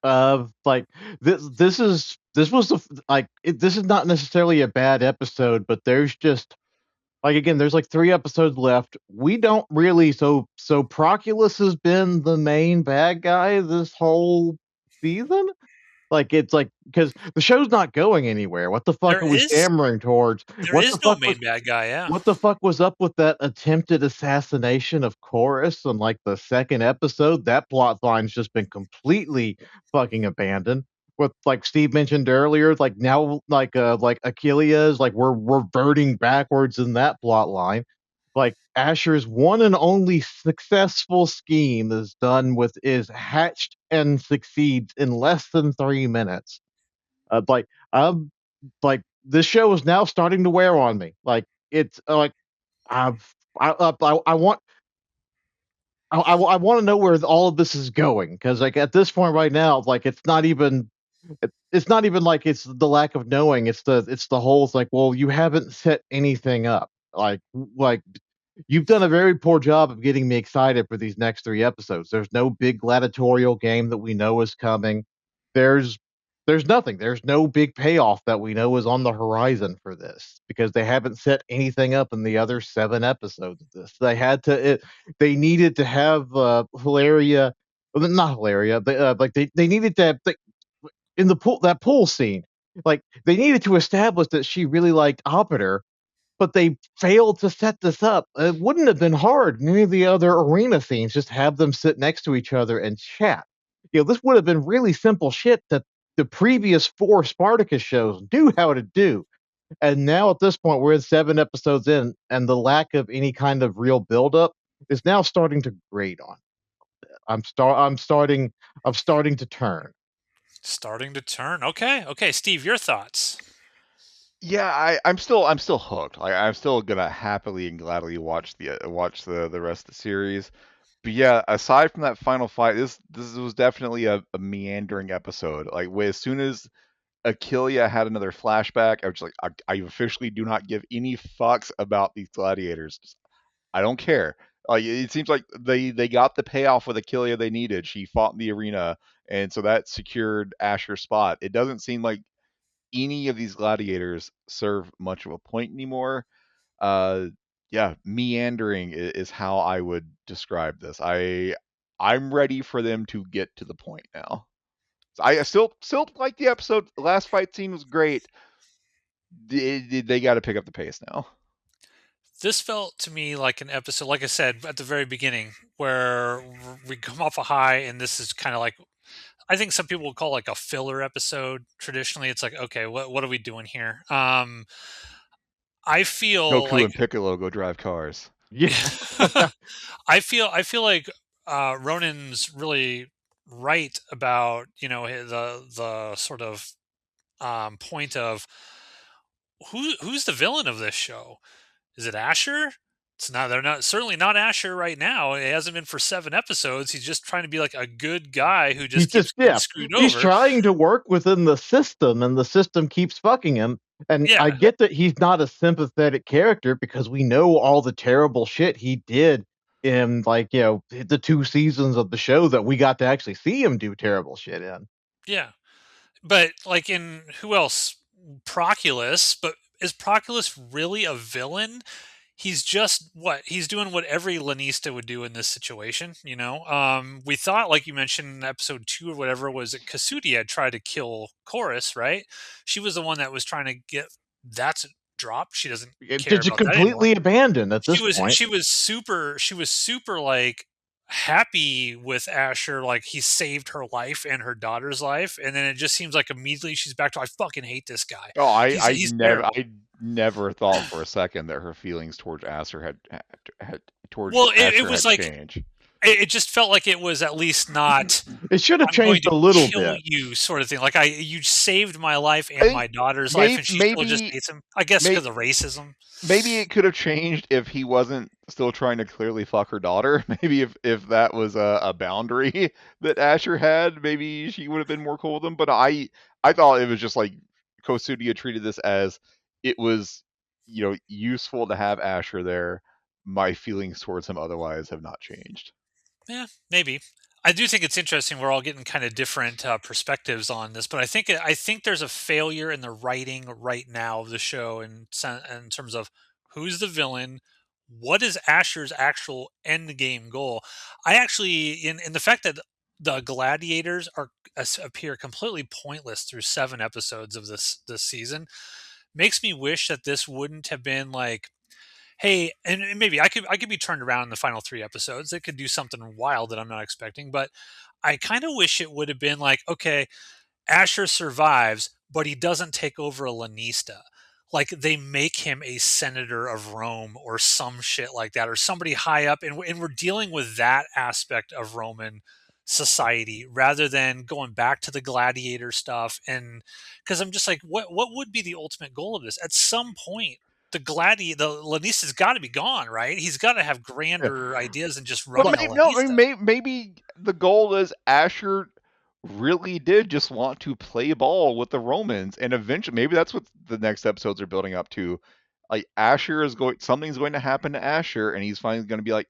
Like this was this is not necessarily a bad episode, but there's just like again, there's like 3 episodes left. We don't really so Proculus has been the main bad guy this whole season. Like it's like because the show's not going anywhere. What the fuck There are we is stammering towards? there What is the no fuck was main bad guy, yeah. what the fuck was up with that attempted assassination of Chorus in like the second episode? That plot line's just been completely fucking abandoned. With like Steve mentioned earlier, like now like Achilles, like we're reverting backwards in that plot line. Like Asher's one and only successful scheme is hatched and succeeds in less than 3 minutes. Like I'm like this show is now starting to wear on me. Like it's like I've I want I want to know where all of this is going because like at this point right now, like it's not even like it's the lack of knowing. It's the whole. It's like well, you haven't set anything up. Like you've done a very poor job of getting me excited for these next 3 episodes. There's no big gladiatorial game that we know is coming. There's there's nothing. There's no big payoff that we know is on the horizon for this because they haven't set anything up in the other 7 episodes of this. They needed to have Hilaria, well, not Hilaria. They needed to have, in the pool scene. Like they needed to establish that she really liked Operator, but they failed to set this up. It wouldn't have been hard in any of the other arena scenes. Just have them sit next to each other and chat. This would have been really simple shit that the previous 4 Spartacus shows knew how to do. And now at this point, we're in 7 episodes in, and the lack of any kind of real buildup is now starting to grate on. I'm starting to turn. Starting to turn. Okay. Okay, Steve, your thoughts. Yeah, I'm still hooked. Like I'm still gonna happily and gladly watch the rest of the series. But yeah, aside from that final fight, this was definitely a meandering episode. Like as soon as Achilles had another flashback, I was just like, I officially do not give any fucks about these gladiators. I don't care. Like it seems like they got the payoff with Achilles they needed. She fought in the arena, and so that secured Asher's spot. It doesn't seem like any of these gladiators serve much of a point anymore. Uh, yeah, meandering is how I would describe this. I'm ready for them to get to the point now. I still like the episode. The last fight scene was great. They got to pick up the pace now. This felt to me like an episode, like I said at the very beginning, where we come off a high, and this is kind of like I think some people would call like a filler episode. Traditionally, it's like, okay, what are we doing here? I feel Goku like and Piccolo go drive cars. Yeah. I feel like Ronan's really right about the sort of point of who's the villain of this show. Is it Asher? It's not. They're not certainly not Asher right now. It hasn't been for 7 episodes. He's just trying to be like a good guy who He's just keeps just getting yeah. screwed He's over. trying to work within the system, and the system keeps fucking him. And Yeah, I get that he's not a sympathetic character because we know all the terrible shit he did in like the 2 seasons of the show that we got to actually see him do terrible shit in. yeah. But like in who else? Proculus. But is Proculus really a villain? He's just what he's doing what every Lanista would do in this situation. We thought, like you mentioned in episode 2 or whatever, was that Kasudia had tried to kill Chorus, right? She was the one that was trying to get that's dropped. She doesn't care Did you about that anymore. completely abandon at She this was point? she was super like happy with Asher, like he saved her life and her daughter's life, and then it just seems like immediately she's back to I fucking hate this guy. Oh, He's terrible. I never thought for a second that her feelings towards Asher had towards Well, it Asher was had like changed. it just felt like it was at least not It should have I'm going changed to a little kill bit. you sort of thing. Like you saved my life I and think my daughter's life, and she still just maybe hates him. I guess may, because of racism. maybe it could have changed if he wasn't still trying to clearly fuck her daughter. Maybe if that was a boundary that Asher had, maybe she would have been more cool with him. But I thought it was just like Kosudia treated this as it was useful to have Asher there, my feelings towards him otherwise have not changed. Yeah, maybe. I do think it's interesting. We're all getting kind of different perspectives on this, but I think there's a failure in the writing right now of the show in terms of who's the villain, what is Asher's actual end game goal. I actually in the fact that the gladiators appear completely pointless through 7 episodes of this season makes me wish that this wouldn't have been like, hey, and maybe I could be turned around in the final 3 episodes. It could do something wild that I'm not expecting, but I kind of wish it would have been like, okay, Asher survives, but he doesn't take over a Lanista. Like they make him a senator of Rome or some shit like that, or somebody high up, and we're dealing with that aspect of Roman society rather than going back to the gladiator stuff. And because I'm just like, what would be the ultimate goal of this? At some point, the Lanista's got to be gone, right? He's got to have Yeah. grander ideas than just But running a Lanista. maybe the goal is Asher really did just want to play ball with the Romans, and eventually, maybe that's what the next episodes are building up to. Like Asher is going, something's going to happen to Asher, and he's finally going to be like,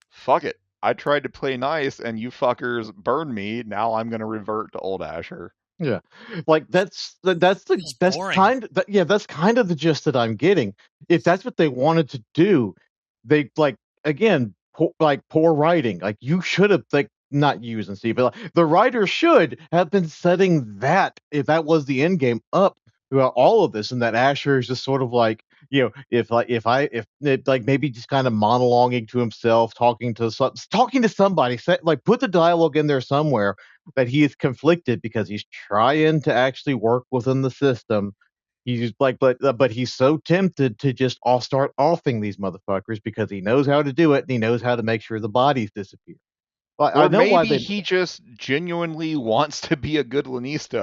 "Fuck it, I tried to play nice, and you fuckers burned me. Now I'm going to revert to old Asher." Yeah, like Feels boring. that's kind of the gist that I'm getting. If that's what they wanted to do, they like again poor writing. Like you should have like not use and see, but like, the writer should have been setting that if that was the end game up throughout all of this, and that Asher is just sort of like if it, like maybe just kind of monologuing to himself, talking to somebody, like put the dialogue in there somewhere that he is conflicted because he's trying to actually work within the system. He's like, but he's so tempted to just all start offing these motherfuckers because he knows how to do it and he knows how to make sure the bodies disappear. Well, I Or know why maybe they. he just genuinely wants to be a good Lanista.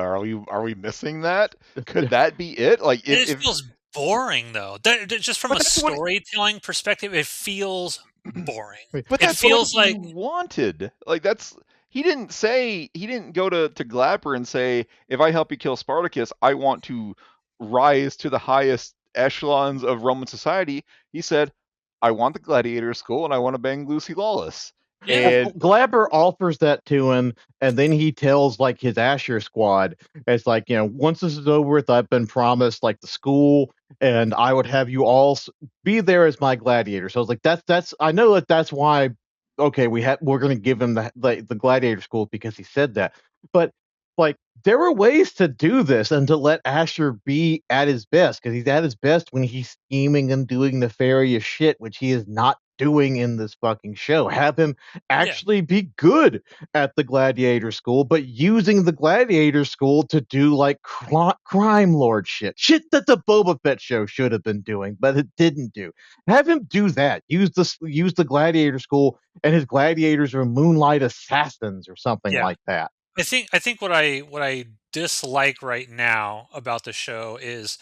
Are we missing that? Could that be it? Like It just if feels boring, though. Just from but a that's what storytelling perspective, it feels boring. but It that's what feels he like, wanted. Like that's he didn't go to Glapper and say, if I help you kill Spartacus, I want to rise to the highest echelons of Roman society. He said, I want the gladiator school and I want to bang Lucy Lawless. yeah, Well, And Glabber offers that to him, and then he tells like his Asher squad, it's like, once this is over with, I've been promised like the school, and I would have you all be there as my gladiator. So I was like, that's I know that's why. Okay, we're going to give him the gladiator school because he said that, but like there were ways to do this and to let Asher be at his best because he's at his best when he's scheming and doing nefarious shit, which he is not doing in this fucking show. Have him yeah, actually be good at the gladiator school, but using the gladiator school to do like crime lord shit that the Boba Fett show should have been doing, but it didn't do. Have him do that. Use the gladiator school, and his gladiators are moonlight assassins or something yeah. like that. I think what I dislike right now about the show is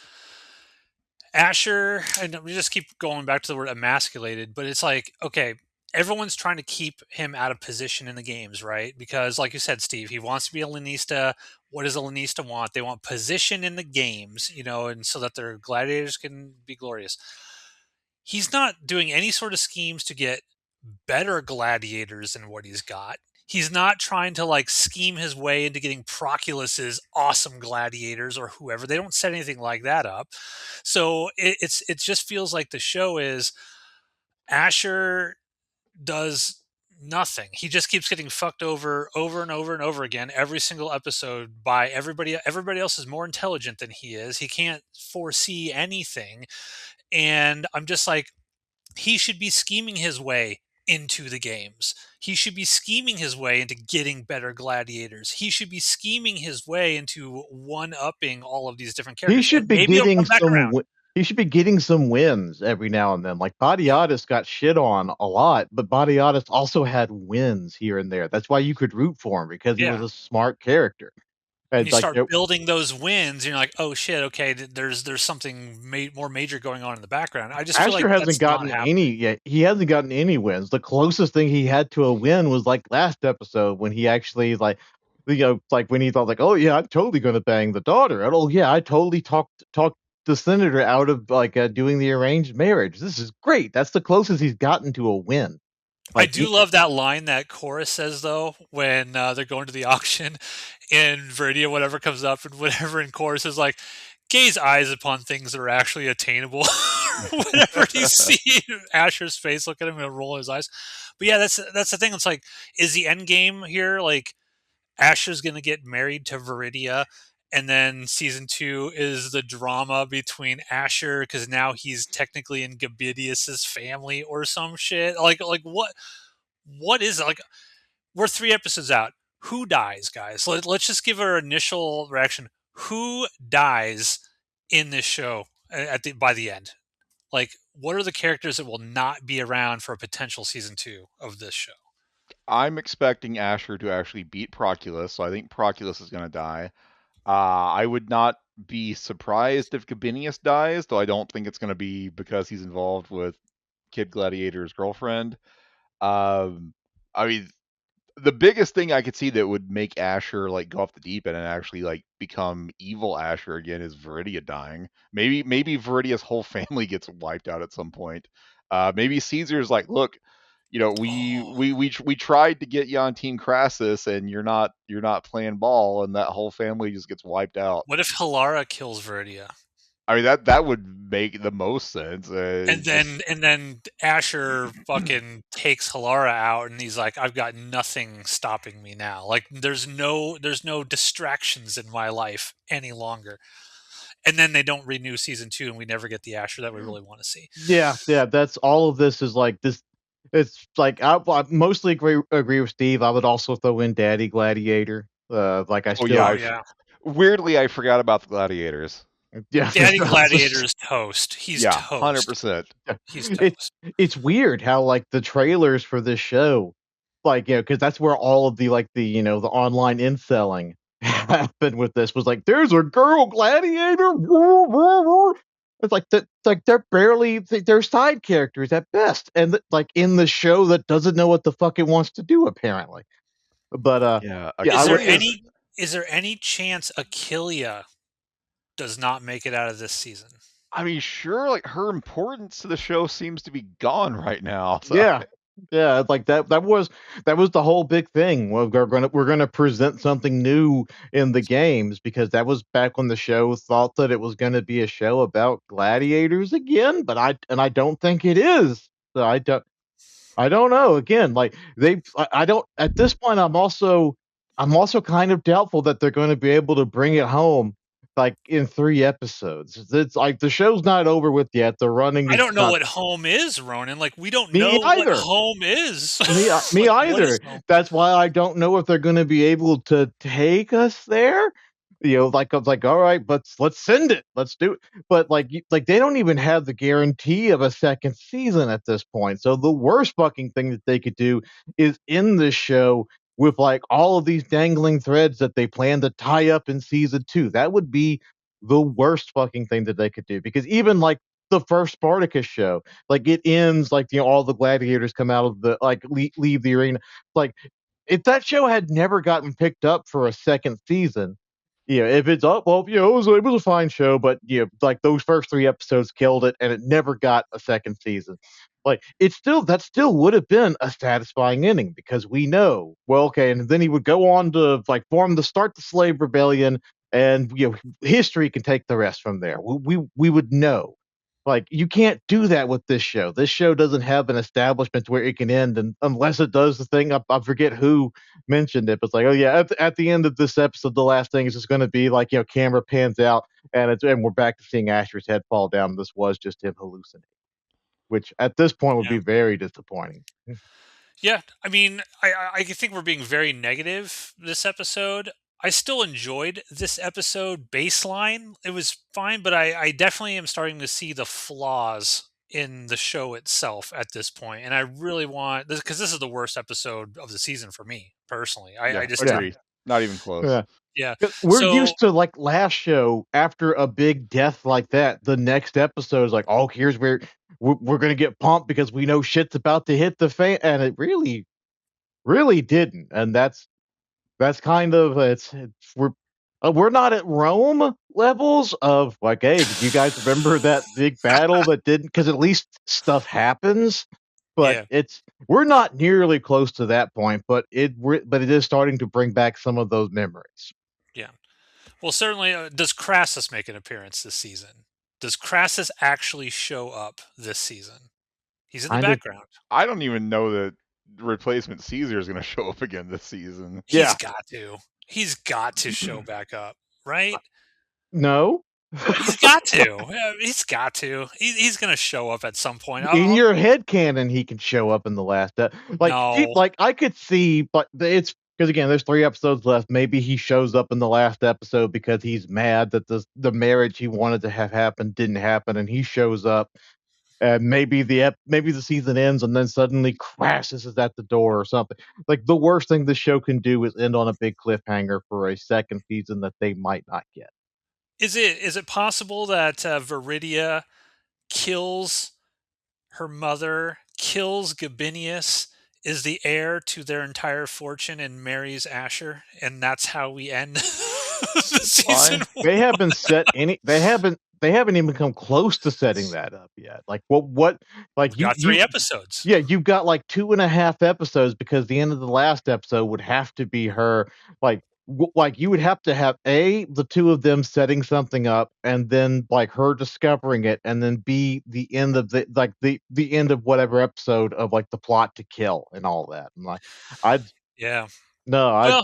Asher, and we just keep going back to the word emasculated, but it's like, okay, everyone's trying to keep him out of position in the games, right? Because, like you said, Steve, he wants to be a Lanista. What does a Lanista want? They want position in the games, and so that their gladiators can be glorious. He's not doing any sort of schemes to get better gladiators than what he's got. He's not trying to like scheme his way into getting Proculus's awesome gladiators or whoever. They don't set anything like that up. So it just feels like the show is Asher does nothing. He just keeps getting fucked over and over and over again every single episode by everybody. Everybody else is more intelligent than he is. He can't foresee anything. And I'm just like, he should be scheming his way into the games. He should be scheming his way into getting better gladiators. He should be scheming his way into one upping all of these different He characters. And should be maybe he'll getting come back around. he should be getting some wins every now and then. Like Badiatus got shit on a lot, but Badiatus also had wins here and there. That's why you could root for him because he was Yeah. a smart character. And And you like start building those wins, and you're like, oh shit, okay, there's something more major going on in the background. I just feel like Asher hasn't that's not gotten any happening. yet. He hasn't gotten any wins. The closest thing he had to a win was like last episode when he actually like when he thought like, oh yeah, I'm totally gonna bang the daughter. And oh yeah, I totally talked the senator out of like doing the arranged marriage. This is great. That's the closest he's gotten to a win. I Like do love that line that Chorus says though when they're going to the auction, and Viridia whatever comes up and whatever, and Chorus is like, gaze eyes upon things that are actually attainable. Whenever you see Asher's face, look at him and roll his eyes. But yeah, that's the thing. It's like, is the end game here like Asher's going to get married to Viridia, and then season 2 is the drama between Asher because now he's technically in Gabidius's family or some shit. Like what is it? Like, we're 3 episodes out. Who dies, guys? Let's just give our initial reaction. Who dies in this show at the by the end? Like, what are the characters that will not be around for a potential season 2 of this show? I'm expecting Asher to actually beat Proculus, so I think Proculus is going to die. I would not be surprised if Gabinius dies, though I don't think it's going to be because he's involved with Kid Gladiator's girlfriend. I mean, the biggest thing I could see that would make Asher like go off the deep end and actually like become evil Asher again is Viridia dying. Maybe Viridia's whole family gets wiped out at some point. Maybe Caesar's like, look, Oh, we tried to get you on Team Crassus, and you're not playing ball, and that whole family just gets wiped out. what if Hilara kills Viridia? I mean that would make the most sense. And Just then Asher fucking takes Hilara out, and he's like, "I've got nothing stopping me now. Like, there's no distractions in my life any longer." And then they don't renew season 2, and we never get the Asher that we really want to see. yeah, that's all of this is like this. It's like I mostly agree with Steve. I would also throw in Daddy Gladiator. Like I oh yeah, Oh still yeah, weirdly I forgot about the gladiators. yeah. Daddy Gladiator is toast. He's Yeah, toast. 100%. He's It's toast. it's weird how like the trailers for this show, like because that's where all of the like the online inselling happened with this was like there's a girl gladiator. It's like that. Like they're barely they're side characters at best, and like in the show that doesn't know what the fuck it wants to do apparently. But Yeah, yeah, I Is there would. Achilles. any is there any chance Achillia does not make it out of this season? I mean, sure, like her importance to the show seems to be gone right now. So Yeah. Yeah, like that was the whole big thing. We're gonna present something new in the games because that was back when the show thought that it was gonna be a show about gladiators again, but I don't think it is. So I don't know. Again, like I don't at this point I'm also kind of doubtful that they're going to be able to bring it home like in 3 episodes. It's like the show's not over with yet. They're running I it don't know not what home is, Ronan. Like, we don't me know what either. home is. Me Like, what is either. home? That's why I don't know if they're gonna be able to take us there. Like I was like, all right, let's send it. Let's do it. But like they don't even have the guarantee of a second season at this point. So the worst fucking thing that they could do is end this show with like all of these dangling threads that they plan to tie up in season 2. That would be the worst fucking thing that they could do. Because even like the first Spartacus show, like it ends like all the gladiators come out of the like leave the arena. Like if that show had never gotten picked up for a second season, if it's up, well, it was a fine show, but like those first 3 episodes killed it, and it never got a second season. Like that still would have been a satisfying ending because we know, well, okay, and then he would go on to like start the slave rebellion, and history can take the rest from there. We would know. Like you can't do that with this show. This show doesn't have an establishment where it can end, and unless it does the thing, I forget who mentioned it, but it's like, oh yeah, at the end of this episode, the last thing is just going to be like camera pans out, and we're back to seeing Asher's head fall down. This was just him hallucinating, which at this point would Yeah. be very disappointing. Yeah, I mean, I think we're being very negative this episode. I still enjoyed this episode baseline. It was fine, but I definitely am starting to see the flaws in the show itself at this point. And I really want this because this is the worst episode of the season for me personally. I yeah, just Yeah, agree. Not even close. yeah. yeah. 'Cause we're So used to like last show after a big death like that. The next episode is like, oh, here's where we're gonna get pumped because we know shit's about to hit the fan, and it really didn't. And that's kind of it's we're We're not at Rome levels of like, hey, did you guys remember that big battle that didn't? Because at least stuff happens, but Yeah, we're not nearly close to that point. But but it is starting to bring back some of those memories. yeah. Well, certainly, does Crassus make an appearance this season? Does Crassus actually show up this season? He's in the Kind of, background. I don't even know that replacement Caesar is going to show up again this season. He's yeah, got to. He's got to show back up, right? no. He's got to. Yeah, he's got to. He's going to show up at some point. In your head canon, he can show up in the last. No. Like I could see, but it's because again, there's 3 episodes left. Maybe he shows up in the last episode because he's mad that the marriage he wanted to have happen didn't happen, and he shows up. And maybe maybe the season ends, and then suddenly Crassus is at the door or something. Like the worst thing the show can do is end on a big cliffhanger for a second season that they might not get. Is it possible that Viridia kills her mother, kills Gabinius, is the heir to their entire fortune, and marries Asher, and that's how we end the season Fine. one? They haven't set any. They haven't even come close to setting that up yet. Like what like We've got you 3 episodes. yeah, you've got like 2.5 episodes because the end of the last episode would have to be her like like you would have to have the two of them setting something up and then like her discovering it and then the end of the end of whatever episode of like the plot to kill and all that. And like I Yeah. no, I Well,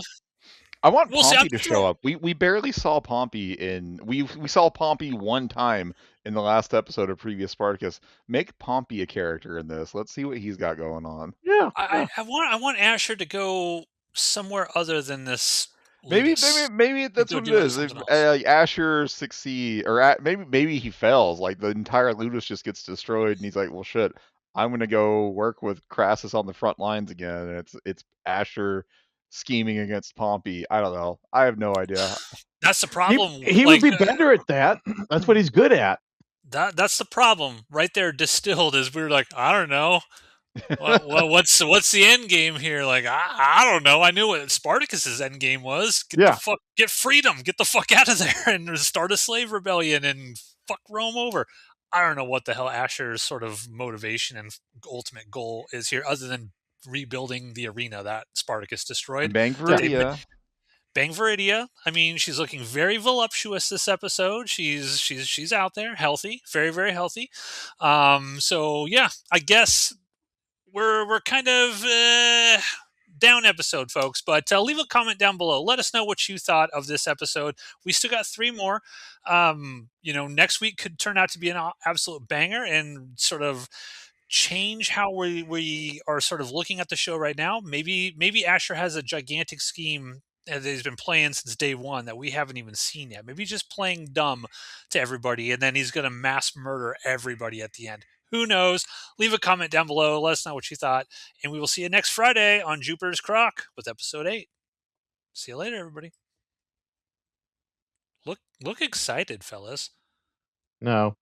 I want we'll see. Pompey to show up. We barely saw Pompey in we saw Pompey one time in the last episode of previous Spartacus. Make Pompey a character in this. Let's see what he's got going on. yeah, I, yeah. I want Asher to go somewhere other than this Maybe ludus. that's Go what it do is. If something else. Asher succeed, or maybe he fails. Like the entire Ludus just gets destroyed, and he's like, "Well, shit, I'm gonna go work with Crassus on the front lines again." And it's Asher scheming against Pompey. I don't know. I have no idea. That's the He problem. he would Like be better at that. That's what he's good at. that's the problem right there. Distilled is we're like, I don't know. What's the end game here? Like I don't know. I knew what Spartacus's end game was. Yeah. Get freedom, get the fuck out of there, and start a slave rebellion and fuck Rome over. I don't know what the hell Asher's sort of motivation and ultimate goal is here, other than rebuilding the arena that Spartacus And destroyed. Bang Did they Viridia. bang Viridia? I mean, she's looking very voluptuous this episode. She's out there, healthy, very very healthy. So yeah, I guess we're kind of down episode, folks. But leave a comment down below. Let us know what you thought of this episode. We still got 3 more. Next week could turn out to be an absolute banger and sort of change how we are sort of looking at the show right now. Maybe Asher has a gigantic scheme that he's been playing since day one that we haven't even seen yet. Maybe just playing dumb to everybody, and then he's going to mass murder everybody at the end. Who knows? Leave a comment down below. Let us know what you thought, and we will see you next Friday on Jupiter's Crock with episode 8. See you later, everybody. Look excited, fellas. No.